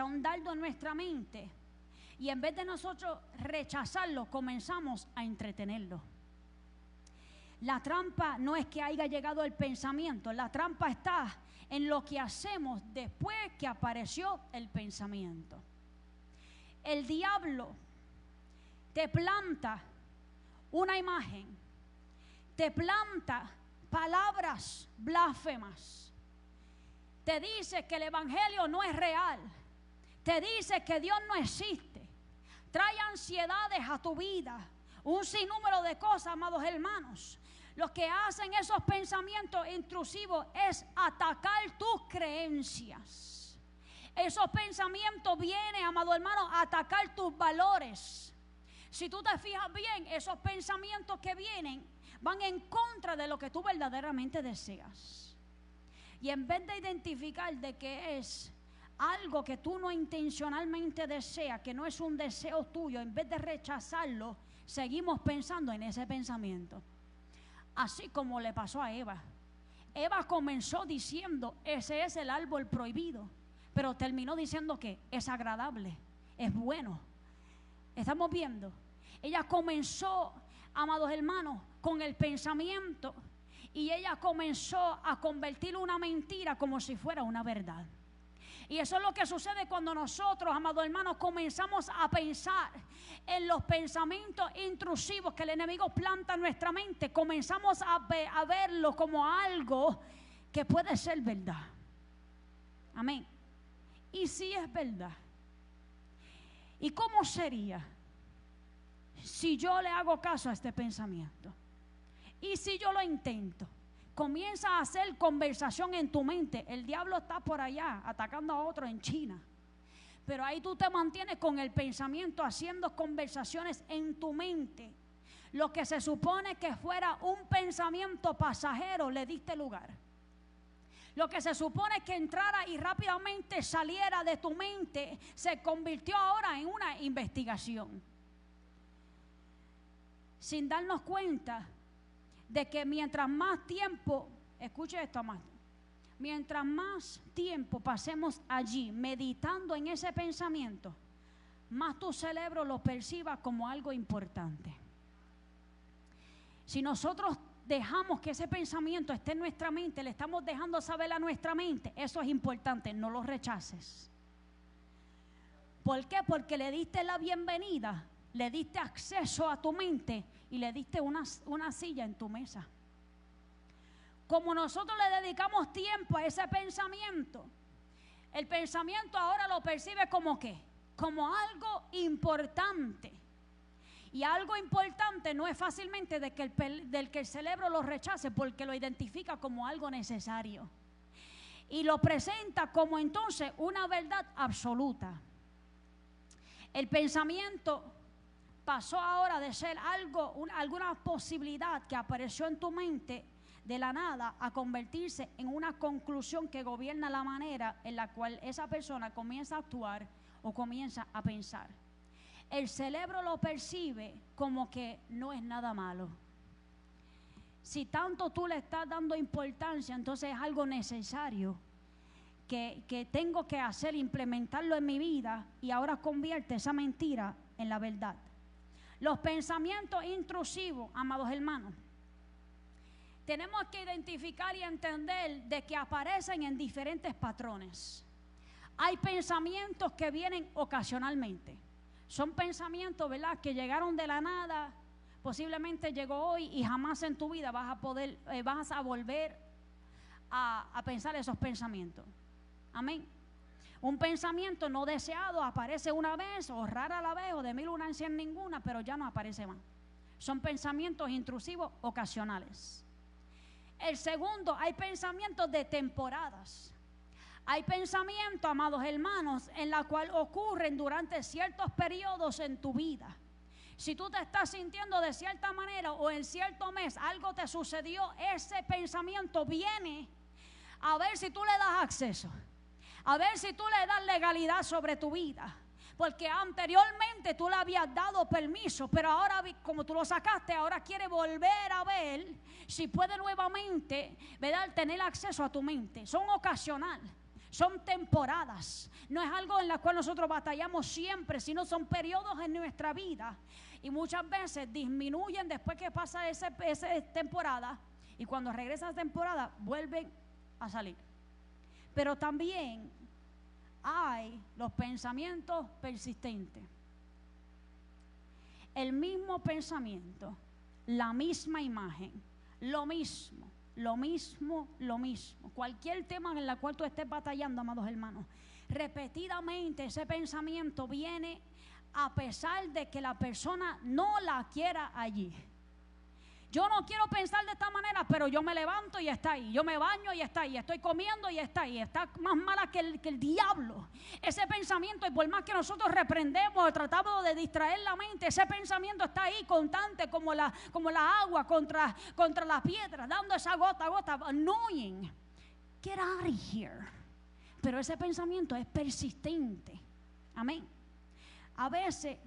un dardo en nuestra mente, y en vez de nosotros rechazarlo, comenzamos a entretenerlo. La trampa no es que haya llegado el pensamiento, la trampa está en lo que hacemos después que apareció el pensamiento. El diablo te planta una imagen, te planta palabras blasfemas, te dice que el evangelio no es real, te dice que Dios no existe, trae ansiedades a tu vida, un sinnúmero de cosas, amados hermanos. Lo que hacen esos pensamientos intrusivos es atacar tus creencias. Esos pensamientos vienen, amado hermano, a atacar tus valores. Si tú te fijas bien, esos pensamientos que vienen van en contra de lo que tú verdaderamente deseas. Y en vez de identificar de que es algo que tú no intencionalmente deseas, que no es un deseo tuyo, en vez de rechazarlo, seguimos pensando en ese pensamiento. Así como le pasó a Eva. Eva comenzó diciendo: ese es el árbol prohibido, pero terminó diciendo que es agradable, es bueno. Estamos viendo. Ella comenzó, amados hermanos, con el pensamiento, y ella comenzó a convertir una mentira como si fuera una verdad. Y eso es lo que sucede cuando nosotros, amados hermanos, comenzamos a pensar en los pensamientos intrusivos que el enemigo planta en nuestra mente. Comenzamos a verlo como algo que puede ser verdad. Amén. Y si es verdad, ¿y cómo sería si yo le hago caso a este pensamiento? Y si yo lo intento, comienza a hacer conversación en tu mente. El diablo está por allá atacando a otro en China, pero ahí tú te mantienes con el pensamiento haciendo conversaciones en tu mente. Lo que se supone que fuera un pensamiento pasajero, le diste lugar. Lo que se supone que entrara y rápidamente saliera de tu mente, se convirtió ahora en una investigación. Sin darnos cuenta de que mientras más tiempo, escuche esto, amado, mientras más tiempo pasemos allí meditando en ese pensamiento, más tu cerebro lo perciba como algo importante. Si nosotros dejamos que ese pensamiento esté en nuestra mente, le estamos dejando saber a nuestra mente: eso es importante, no lo rechaces. ¿Por qué? Porque le diste la bienvenida, le diste acceso a tu mente y le diste una silla en tu mesa. Como nosotros le dedicamos tiempo a ese pensamiento, el pensamiento ahora lo percibe como ¿qué? Como algo importante. Y algo importante no es fácilmente del que el cerebro lo rechace, porque lo identifica como algo necesario. y lo presenta como entonces una verdad absoluta. El pensamiento pasó ahora de ser alguna posibilidad que apareció en tu mente de la nada a convertirse en una conclusión que gobierna la manera en la cual esa persona comienza a actuar o comienza a pensar. El cerebro lo percibe como que no es nada malo. Si tanto tú le estás dando importancia, entonces es algo necesario que tengo que hacer, implementarlo en mi vida, y ahora convierte esa mentira en la verdad. Los pensamientos intrusivos, amados hermanos, tenemos que identificar y entender de que aparecen en diferentes patrones. Hay pensamientos que vienen ocasionalmente. Son pensamientos, ¿verdad?, que llegaron de la nada. Posiblemente llegó hoy y jamás en tu vida vas a volver a pensar esos pensamientos. Amén. Un pensamiento no deseado aparece una vez, o rara la vez, o de 1001 en ninguna, pero ya no aparece más. Son pensamientos intrusivos ocasionales. El segundo, hay pensamientos de temporadas. Hay pensamientos, amados hermanos, en la cual ocurren durante ciertos periodos en tu vida. Si tú te estás sintiendo de cierta manera o en cierto mes algo te sucedió, ese pensamiento viene a ver si tú le das acceso, a ver si tú le das legalidad sobre tu vida. Porque anteriormente tú le habías dado permiso, pero ahora, como tú lo sacaste, ahora quiere volver a ver si puede nuevamente, ¿verdad?, tener acceso a tu mente. Son ocasionales, son temporadas. No es algo en la cual nosotros batallamos siempre, sino son periodos en nuestra vida. Y muchas veces disminuyen después que pasa esa temporada, y cuando regresa esa temporada vuelven a salir. Pero también hay los pensamientos persistentes. El mismo pensamiento, la misma imagen, lo mismo. Cualquier tema en el cual tú estés batallando, amados hermanos, repetidamente ese pensamiento viene a pesar de que la persona no la quiera allí. Yo no quiero pensar de esta manera, pero yo me levanto y está ahí. Yo me baño y está ahí. Estoy comiendo y está ahí. Está más mala que el diablo. Ese pensamiento, y por más que nosotros reprendemos o tratamos de distraer la mente, ese pensamiento está ahí constante como la agua contra la piedra, dando esa gota, annoying. Get out of here. Pero ese pensamiento es persistente. Amén. A veces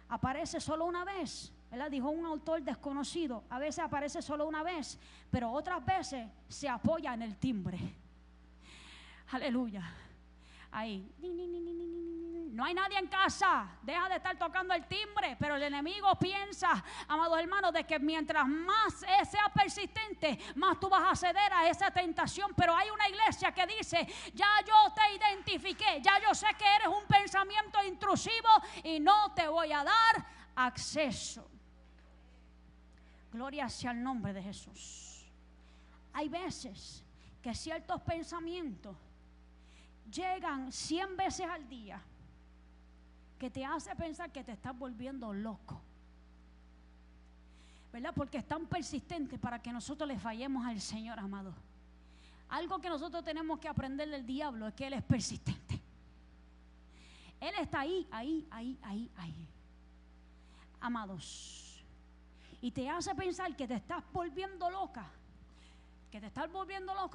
aparece solo una vez, ¿verdad? Dijo un autor desconocido, a veces aparece solo una vez, pero otras veces se apoya en el timbre. Aleluya. Ahí. No hay nadie en casa, deja de estar tocando el timbre. Pero el enemigo piensa, amados hermanos, de que mientras más sea persistente, más tú vas a ceder a esa tentación. Pero hay una iglesia que dice: ya yo te identifiqué, ya yo sé que eres un pensamiento intrusivo y no te voy a dar acceso. Gloria sea el nombre de Jesús. Hay veces que ciertos pensamientos llegan 100 veces al día, que te hace pensar que te estás volviendo loco, ¿verdad? Porque es tan persistente para que nosotros le fallemos al Señor, amado. Algo que nosotros tenemos que aprender del diablo es que Él es persistente. Él está ahí, amados. Y te hace pensar que te estás volviendo loca,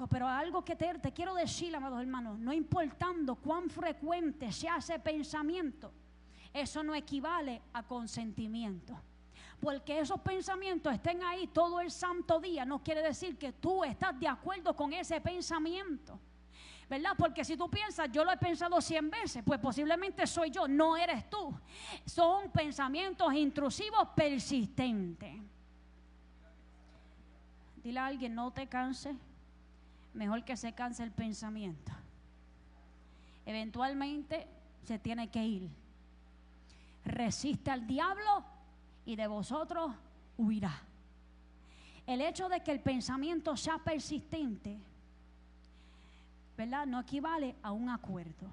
pero algo que te quiero decir, amados hermanos, no importando cuán frecuente sea ese pensamiento, eso no equivale a consentimiento. Porque esos pensamientos estén ahí todo el santo día no quiere decir que tú estás de acuerdo con ese pensamiento, ¿verdad? Porque si tú piensas, yo lo he pensado 100 veces, pues posiblemente soy yo, no eres tú. Son pensamientos intrusivos persistentes. Dile a alguien: no te canses, mejor que se canse el pensamiento. Eventualmente se tiene que ir. Resiste al diablo y de vosotros huirá. El hecho de que el pensamiento sea persistente, ¿verdad?, no equivale a un acuerdo.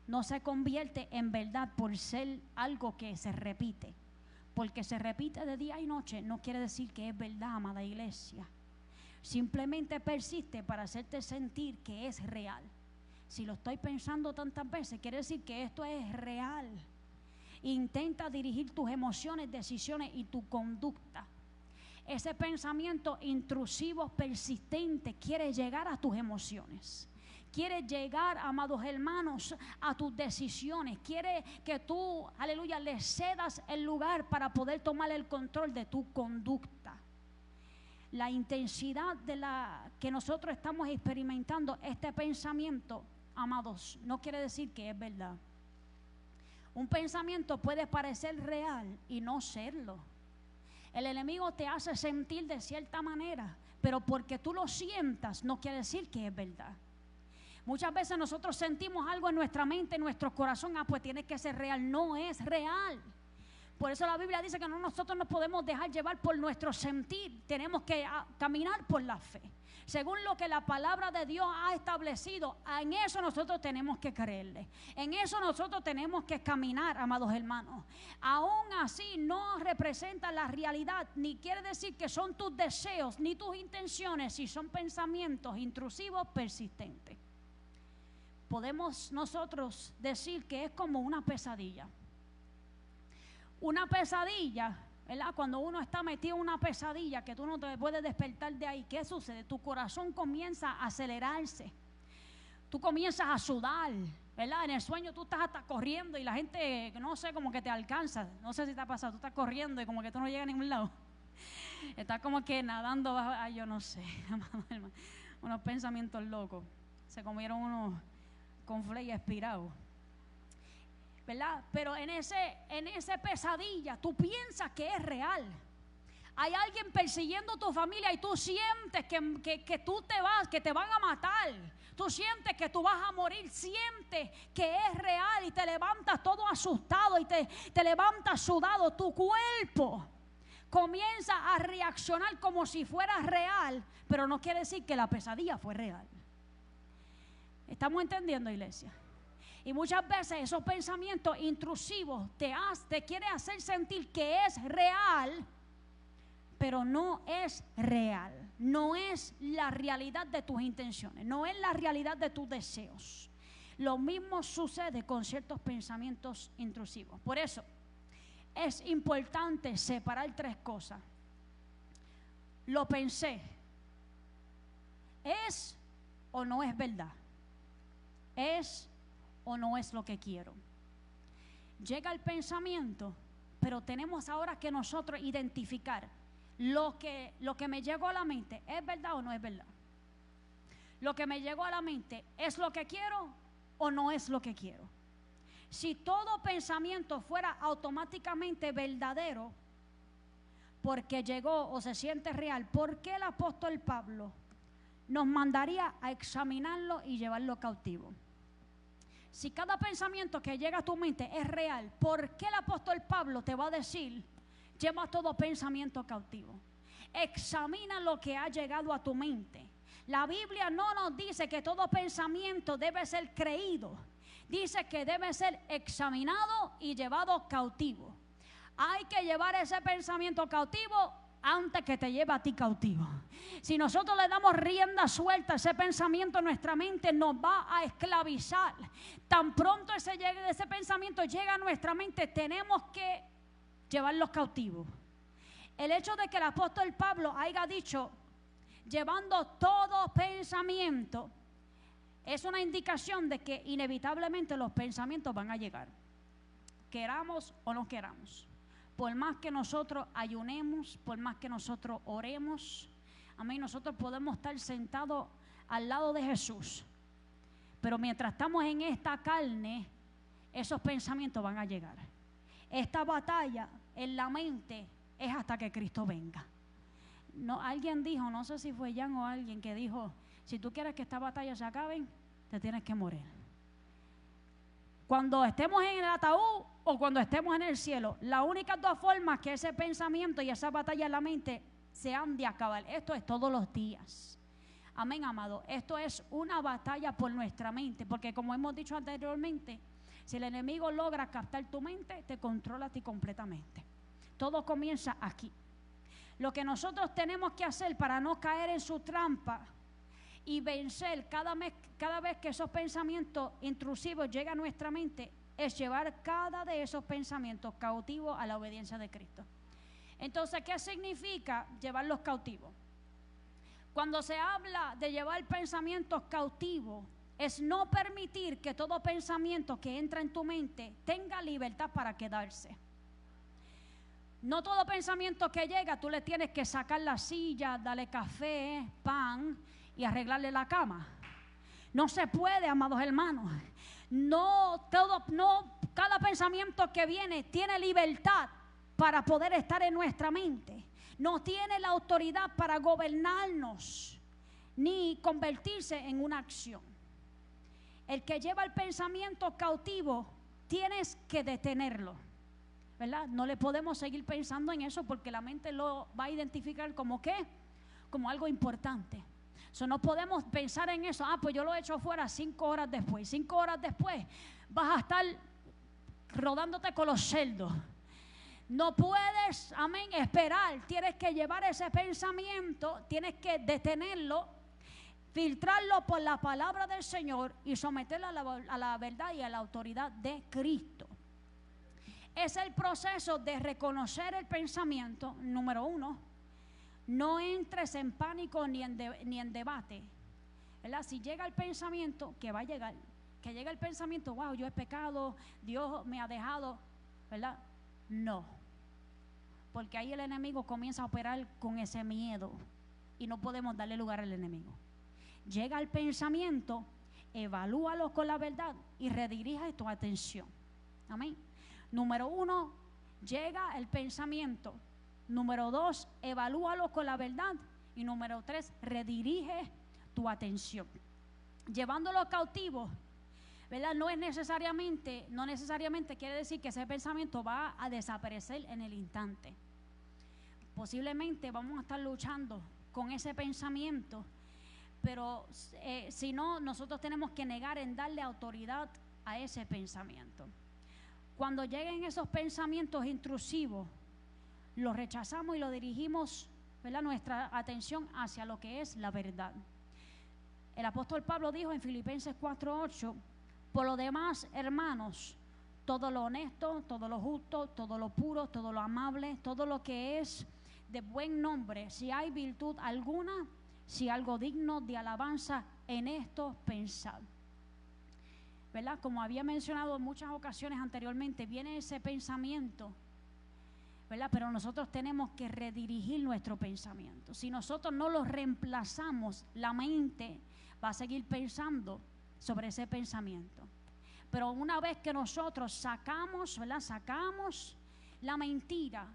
No se convierte en verdad por ser algo que se repite. Porque se repite de día y noche no quiere decir que es verdad, amada iglesia. Simplemente persiste para hacerte sentir que es real. Si lo estoy pensando tantas veces, quiere decir que esto es real. Intenta dirigir tus emociones, decisiones y tu conducta. Ese pensamiento intrusivo, persistente, quiere llegar a tus emociones. Quiere llegar, amados hermanos, a tus decisiones. Quiere que tú, aleluya, le cedas el lugar para poder tomar el control de tu conducta. La intensidad de la que nosotros estamos experimentando este pensamiento, amados, no quiere decir que es verdad. Un pensamiento puede parecer real y no serlo. El enemigo te hace sentir de cierta manera, pero porque tú lo sientas no quiere decir que es verdad. Muchas veces nosotros sentimos algo en nuestra mente, en nuestro corazón, pues tiene que ser real. No es real. Por eso la Biblia dice que nosotros no podemos dejar llevar por nuestro sentir. Tenemos que caminar por la fe. Según lo que la palabra de Dios ha establecido, en eso nosotros tenemos que creerle. En eso nosotros tenemos que caminar, amados hermanos. Aún así no representa la realidad, ni quiere decir que son tus deseos, ni tus intenciones, si son pensamientos intrusivos, persistentes. Podemos nosotros decir que es como una pesadilla. Una pesadilla, ¿verdad? Cuando uno está metido en una pesadilla que tú no te puedes despertar de ahí, ¿qué sucede? Tu corazón comienza a acelerarse. Tú comienzas a sudar, ¿verdad? En el sueño tú estás hasta corriendo y la gente, no sé, como que te alcanza. No sé si te ha pasado, tú estás corriendo y como que tú no llegas a ningún lado. Estás como que nadando bajo, yo no sé, unos pensamientos locos. Se comieron unos conflakes expirados, ¿verdad? Pero en ese pesadilla tú piensas que es real. Hay alguien persiguiendo a tu familia y tú sientes que tú te vas, que te van a matar. Tú sientes que tú vas a morir, sientes que es real y te levantas todo asustado y te levantas sudado. Tu cuerpo comienza a reaccionar como si fuera real, pero no quiere decir que la pesadilla fue real. ¿Estamos entendiendo, iglesia? Y muchas veces esos pensamientos intrusivos te quiere hacer sentir que es real, pero no es real. No es la realidad de tus intenciones, no es la realidad de tus deseos. Lo mismo sucede con ciertos pensamientos intrusivos. Por eso es importante separar tres cosas. Lo pensé, ¿es o no es verdad? ¿Es o no es lo que quiero? Llega el pensamiento, pero tenemos ahora que nosotros identificar lo que me llegó a la mente, ¿es verdad o no es verdad? Lo que me llegó a la mente, ¿es lo que quiero o no es lo que quiero? Si todo pensamiento fuera automáticamente verdadero porque llegó o se siente real, ¿por qué el apóstol Pablo nos mandaría a examinarlo y llevarlo cautivo? Si cada pensamiento que llega a tu mente es real, ¿por qué el apóstol Pablo te va a decir, lleva todo pensamiento cautivo? Examina lo que ha llegado a tu mente. La Biblia no nos dice que todo pensamiento debe ser creído. Dice que debe ser examinado y llevado cautivo. Hay que llevar ese pensamiento cautivo antes que te lleve a ti cautivo. Si nosotros le damos rienda suelta a ese pensamiento en nuestra mente, nos va a esclavizar. Tan pronto ese pensamiento llega a nuestra mente, tenemos que llevarlos cautivos. El hecho de que el apóstol Pablo haya dicho, llevando todo pensamiento, es una indicación de que inevitablemente los pensamientos van a llegar, queramos o no queramos. Por más que nosotros ayunemos, por más que nosotros oremos, amén, nosotros podemos estar sentados al lado de Jesús, pero mientras estamos en esta carne, esos pensamientos van a llegar. Esta batalla en la mente es hasta que Cristo venga. No, alguien dijo, no sé si fue Jan o alguien que dijo, si tú quieres que esta batalla se acabe, te tienes que morir. Cuando estemos en el ataúd o cuando estemos en el cielo, las únicas dos formas que ese pensamiento y esa batalla en la mente se han de acabar. Esto es todos los días. Amén, amado. Esto es una batalla por nuestra mente, porque como hemos dicho anteriormente, si el enemigo logra captar tu mente, te controla a ti completamente. Todo comienza aquí. Lo que nosotros tenemos que hacer para no caer en su trampa y vencer cada vez que esos pensamientos intrusivos llegan a nuestra mente, es llevar cada de esos pensamientos cautivos a la obediencia de Cristo. Entonces, ¿qué significa llevarlos cautivos? Cuando se habla de llevar pensamientos cautivos, es no permitir que todo pensamiento que entra en tu mente tenga libertad para quedarse. No todo pensamiento que llega tú le tienes que sacar la silla, darle café, pan y arreglarle la cama. No se puede, amados hermanos. Cada pensamiento que viene tiene libertad para poder estar en nuestra mente. No tiene la autoridad para gobernarnos ni convertirse en una acción. El que lleva el pensamiento cautivo, tienes que detenerlo, ¿verdad? No le podemos seguir pensando en eso porque la mente lo va a identificar como ¿qué? Como algo importante. No podemos pensar en eso. Pues yo lo he hecho fuera 5 horas después. 5 horas después vas a estar rodándote con los cerdos. No puedes, amén, esperar. Tienes que llevar ese pensamiento, tienes que detenerlo, filtrarlo por la palabra del Señor y someterlo a la verdad y a la autoridad de Cristo. Es el proceso de reconocer el pensamiento. Número 1, no entres en pánico ni en debate, ¿verdad? Si llega el pensamiento, que va a llegar, que llega el pensamiento, wow, yo he pecado, Dios me ha dejado, ¿verdad? No, porque ahí el enemigo comienza a operar con ese miedo y no podemos darle lugar al enemigo. Llega el pensamiento, evalúalo con la verdad y redirige tu atención. Amén. Número 1, llega el pensamiento. Número 2, evalúalo con la verdad. Y número 3, redirige tu atención. Llevándolo cautivo, ¿verdad? No necesariamente quiere decir que ese pensamiento va a desaparecer en el instante. Posiblemente vamos a estar luchando con ese pensamiento, pero si no, nosotros tenemos que negar en darle autoridad a ese pensamiento. Cuando lleguen esos pensamientos intrusivos, los rechazamos y lo dirigimos, ¿verdad?, nuestra atención hacia lo que es la verdad. El apóstol Pablo dijo en Filipenses 4:8: por lo demás, hermanos, todo lo honesto, todo lo justo, todo lo puro, todo lo amable, todo lo que es de buen nombre, si hay virtud alguna, si algo digno de alabanza, en esto pensad. ¿Verdad? Como había mencionado en muchas ocasiones anteriormente, viene ese pensamiento, ¿verdad? Pero nosotros tenemos que redirigir nuestro pensamiento. Si nosotros no lo reemplazamos, la mente va a seguir pensando sobre ese pensamiento. Pero una vez que nosotros sacamos, ¿verdad?, sacamos la mentira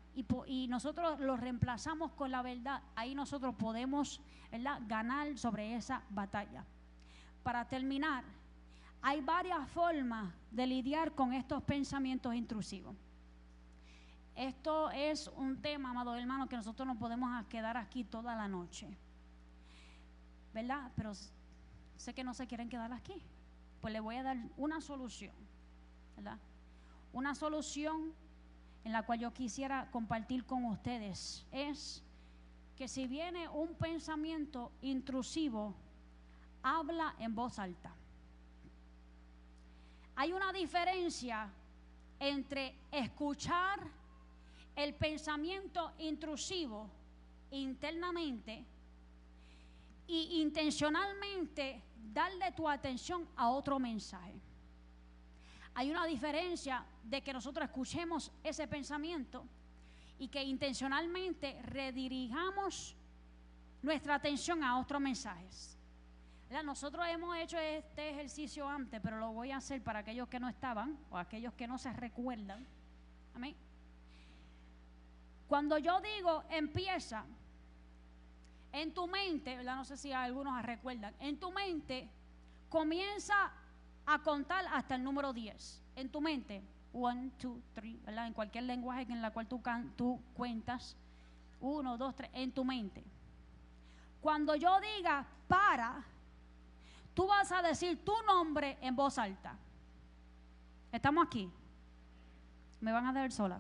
y nosotros lo reemplazamos con la verdad, ahí nosotros podemos, ¿verdad?, ganar sobre esa batalla. Para terminar, hay varias formas de lidiar con estos pensamientos intrusivos. Esto es un tema, amados hermanos, que nosotros no podemos quedar aquí toda la noche, ¿verdad? Pero sé que no se quieren quedar aquí. Pues le voy a dar una solución, ¿verdad? Una solución en la cual yo quisiera compartir con ustedes es que si viene un pensamiento intrusivo, habla en voz alta. Hay una diferencia entre escuchar el pensamiento intrusivo internamente y intencionalmente darle tu atención a otro mensaje. Hay una diferencia de que nosotros escuchemos ese pensamiento y que intencionalmente redirijamos nuestra atención a otros mensajes. Nosotros hemos hecho este ejercicio antes, pero lo voy a hacer para aquellos que no estaban o aquellos que no se recuerdan. Amén. Cuando yo digo empieza, en tu mente, ¿verdad?, no sé si algunos recuerdan, en tu mente comienza a contar hasta el número 10. En tu mente, 1, 2, 3, ¿verdad?, en cualquier lenguaje en el cual tú cuentas, 1, 2, 3, en tu mente. Cuando yo diga para, tú vas a decir tu nombre en voz alta. ¿Estamos aquí? ¿Me van a dejar sola?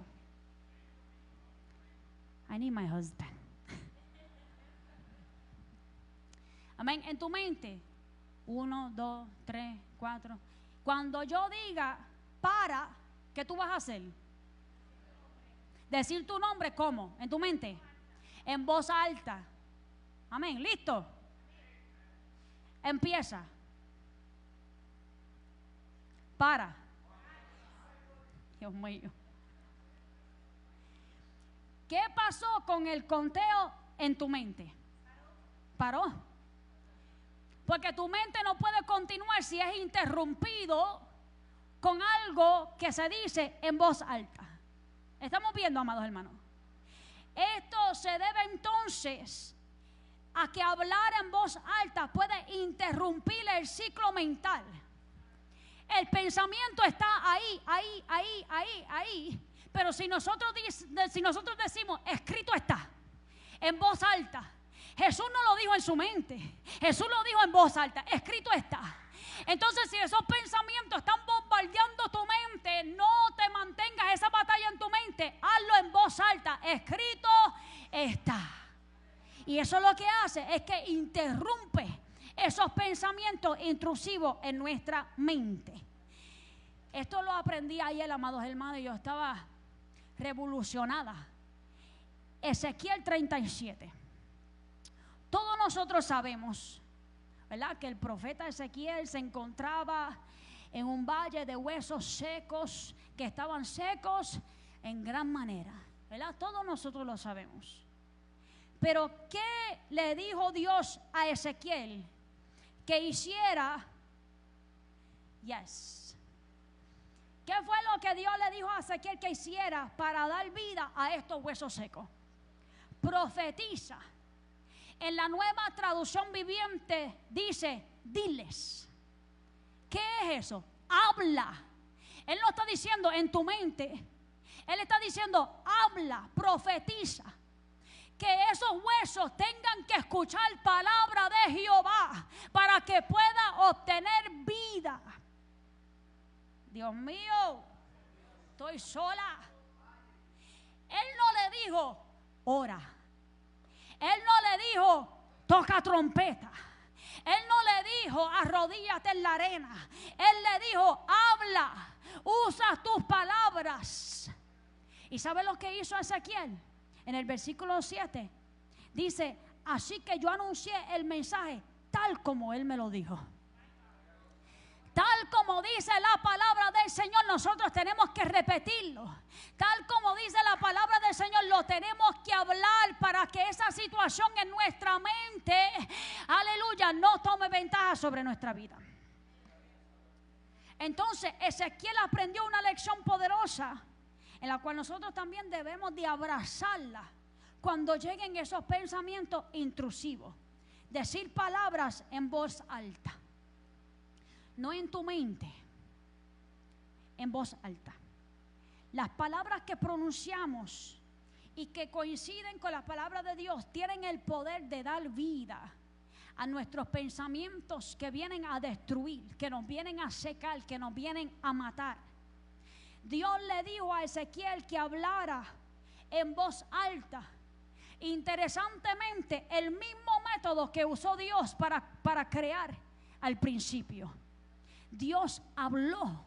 I need my husband. Amén. En tu mente. 1, 2, 3, 4. Cuando yo diga para, ¿qué tú vas a hacer? Decir tu nombre, ¿cómo? En tu mente. En voz alta. Amén. ¿Listo? Empieza. Para. Dios mío. ¿Qué pasó con el conteo en tu mente? Paró. Porque tu mente no puede continuar si es interrumpido con algo que se dice en voz alta. ¿Estamos viendo, amados hermanos? Esto se debe entonces a que hablar en voz alta puede interrumpir el ciclo mental. El pensamiento está ahí. Pero si nosotros decimos, escrito está, en voz alta. Jesús no lo dijo en su mente. Jesús lo dijo en voz alta, escrito está. Entonces, si esos pensamientos están bombardeando tu mente, no te mantengas esa batalla en tu mente. Hazlo en voz alta, escrito está. Y eso lo que hace es que interrumpe esos pensamientos intrusivos en nuestra mente. Esto lo aprendí ayer, amados hermanos, y yo estaba revolucionada. Ezequiel 37. Todos nosotros sabemos, ¿verdad?, que el profeta Ezequiel se encontraba en un valle de huesos secos, que estaban secos en gran manera, ¿verdad? Todos nosotros lo sabemos. Pero ¿qué le dijo Dios a Ezequiel que hiciera? ¿Qué fue lo que Dios le dijo a Ezequiel que hiciera para dar vida a estos huesos secos? Profetiza. En la Nueva Traducción Viviente dice, diles. ¿Qué es eso? Habla. Él no está diciendo en tu mente. Él está diciendo, habla, profetiza. Que esos huesos tengan que escuchar palabra de Jehová para que pueda obtener vida. Dios mío, estoy sola. Él no le dijo, ora. Él no le dijo, toca trompeta. Él no le dijo, arrodíllate en la arena. Él le dijo, habla, usa tus palabras. ¿Y sabe lo que hizo Ezequiel? En el versículo 7 dice, así que yo anuncié el mensaje tal como él me lo dijo. Tal como dice la palabra del Señor, nosotros tenemos que repetirlo. Tal como dice la palabra del Señor, lo tenemos que hablar para que esa situación en nuestra mente, aleluya, no tome ventaja sobre nuestra vida. Entonces, Ezequiel aprendió una lección poderosa, en la cual nosotros también debemos de abrazarla cuando lleguen esos pensamientos intrusivos. Decir palabras en voz alta. No en tu mente, en voz alta. Las palabras que pronunciamos y que coinciden con las palabras de Dios tienen el poder de dar vida a nuestros pensamientos que vienen a destruir, que nos vienen a secar, que nos vienen a matar. Dios le dijo a Ezequiel que hablara en voz alta. Interesantemente, el mismo método que usó Dios para crear al principio. Dios habló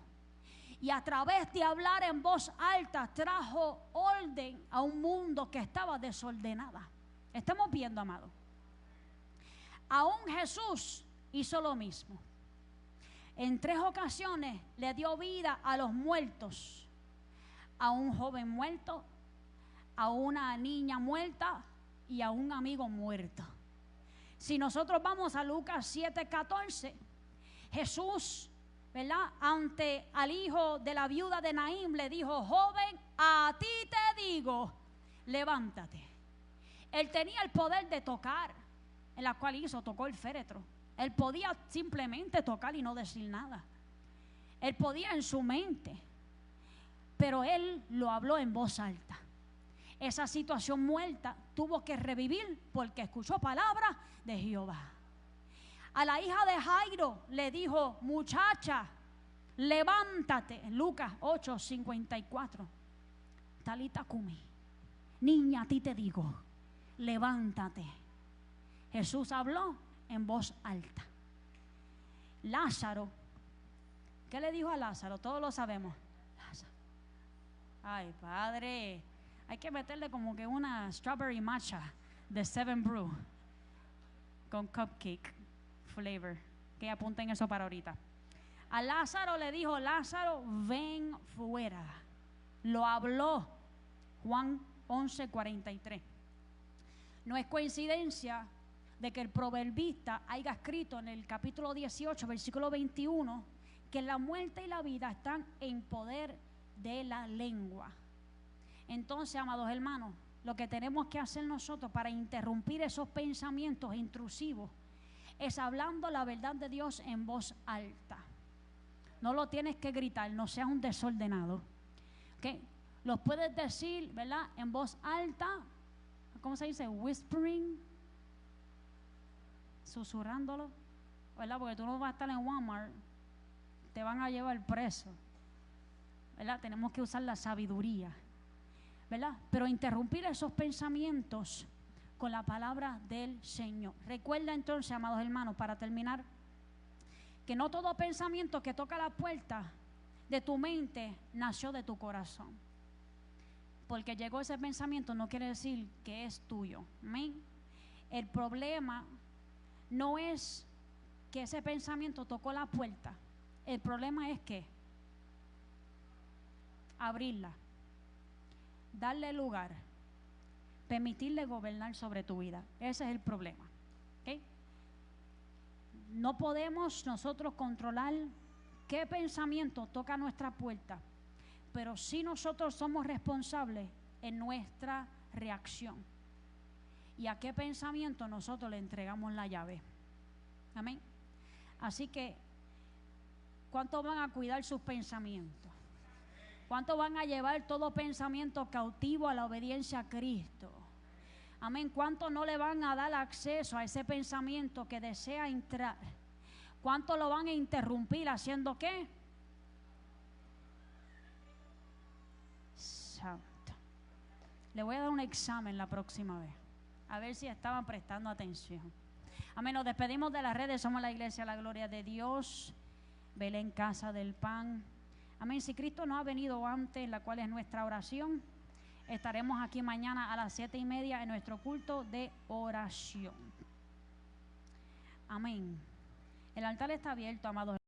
y a través de hablar en voz alta trajo orden a un mundo que estaba desordenada. Estamos viendo, amado. Aún Jesús hizo lo mismo. En 3 ocasiones le dio vida a los muertos, a un joven muerto, a una niña muerta y a un amigo muerto. Si nosotros vamos a Lucas 7:14, Jesús, ¿verdad?, ante al hijo de la viuda de Naín le dijo, joven, a ti te digo, levántate. Él tenía el poder de tocar, en la cual tocó el féretro. Él podía simplemente tocar y no decir nada. Él podía en su mente, pero él lo habló en voz alta. Esa situación muerta tuvo que revivir porque escuchó palabras de Jehová. A la hija de Jairo le dijo, muchacha, levántate. Lucas 8:54. Talita cumi. Niña, a ti te digo, levántate. Jesús habló en voz alta. Lázaro, ¿qué le dijo a Lázaro? Todos lo sabemos. Lázaro. Ay, Padre, hay que meterle como que una strawberry matcha de Seven Brew con cupcake flavor, que apunten eso para ahorita. A Lázaro le dijo, Lázaro, ven fuera. Lo habló. Juan 11:43. No es coincidencia de que el proverbista haya escrito en el capítulo 18, versículo 21, que la muerte y la vida están en poder de la lengua. Entonces, amados hermanos, lo que tenemos que hacer nosotros para interrumpir esos pensamientos intrusivos es hablando la verdad de Dios en voz alta. No lo tienes que gritar, no seas un desordenado. ¿Okay? Los puedes decir, ¿verdad? En voz alta, ¿cómo se dice? Whispering, susurrándolo, ¿verdad? Porque tú no vas a estar en Walmart, te van a llevar preso, ¿verdad? Tenemos que usar la sabiduría, ¿verdad? Pero interrumpir esos pensamientos con la palabra del Señor. Recuerda entonces, amados hermanos, para terminar, que no todo pensamiento que toca la puerta de tu mente nació de tu corazón. Porque llegó ese pensamiento no quiere decir que es tuyo. ¿Amén? El problema no es que ese pensamiento tocó la puerta. El problema es que abrirla, darle lugar, permitirle gobernar sobre tu vida. Ese es el problema. ¿Okay? No podemos nosotros controlar qué pensamiento toca nuestra puerta, pero sí nosotros somos responsables en nuestra reacción. Y a qué pensamiento nosotros le entregamos la llave. Amén. Así que, ¿cuántos van a cuidar sus pensamientos? ¿Cuántos van a llevar todo pensamiento cautivo a la obediencia a Cristo? Amén. ¿Cuántos no le van a dar acceso a ese pensamiento que desea entrar? ¿Cuántos lo van a interrumpir haciendo qué? Santo. Le voy a dar un examen la próxima vez, a ver si estaban prestando atención. Amén. Nos despedimos de las redes. Somos la iglesia La Gloria de Dios, Belén Casa del Pan. Amén. Si Cristo no ha venido antes, la cual es nuestra oración, estaremos aquí mañana a las 7:30 en nuestro culto de oración. Amén. El altar está abierto, amados.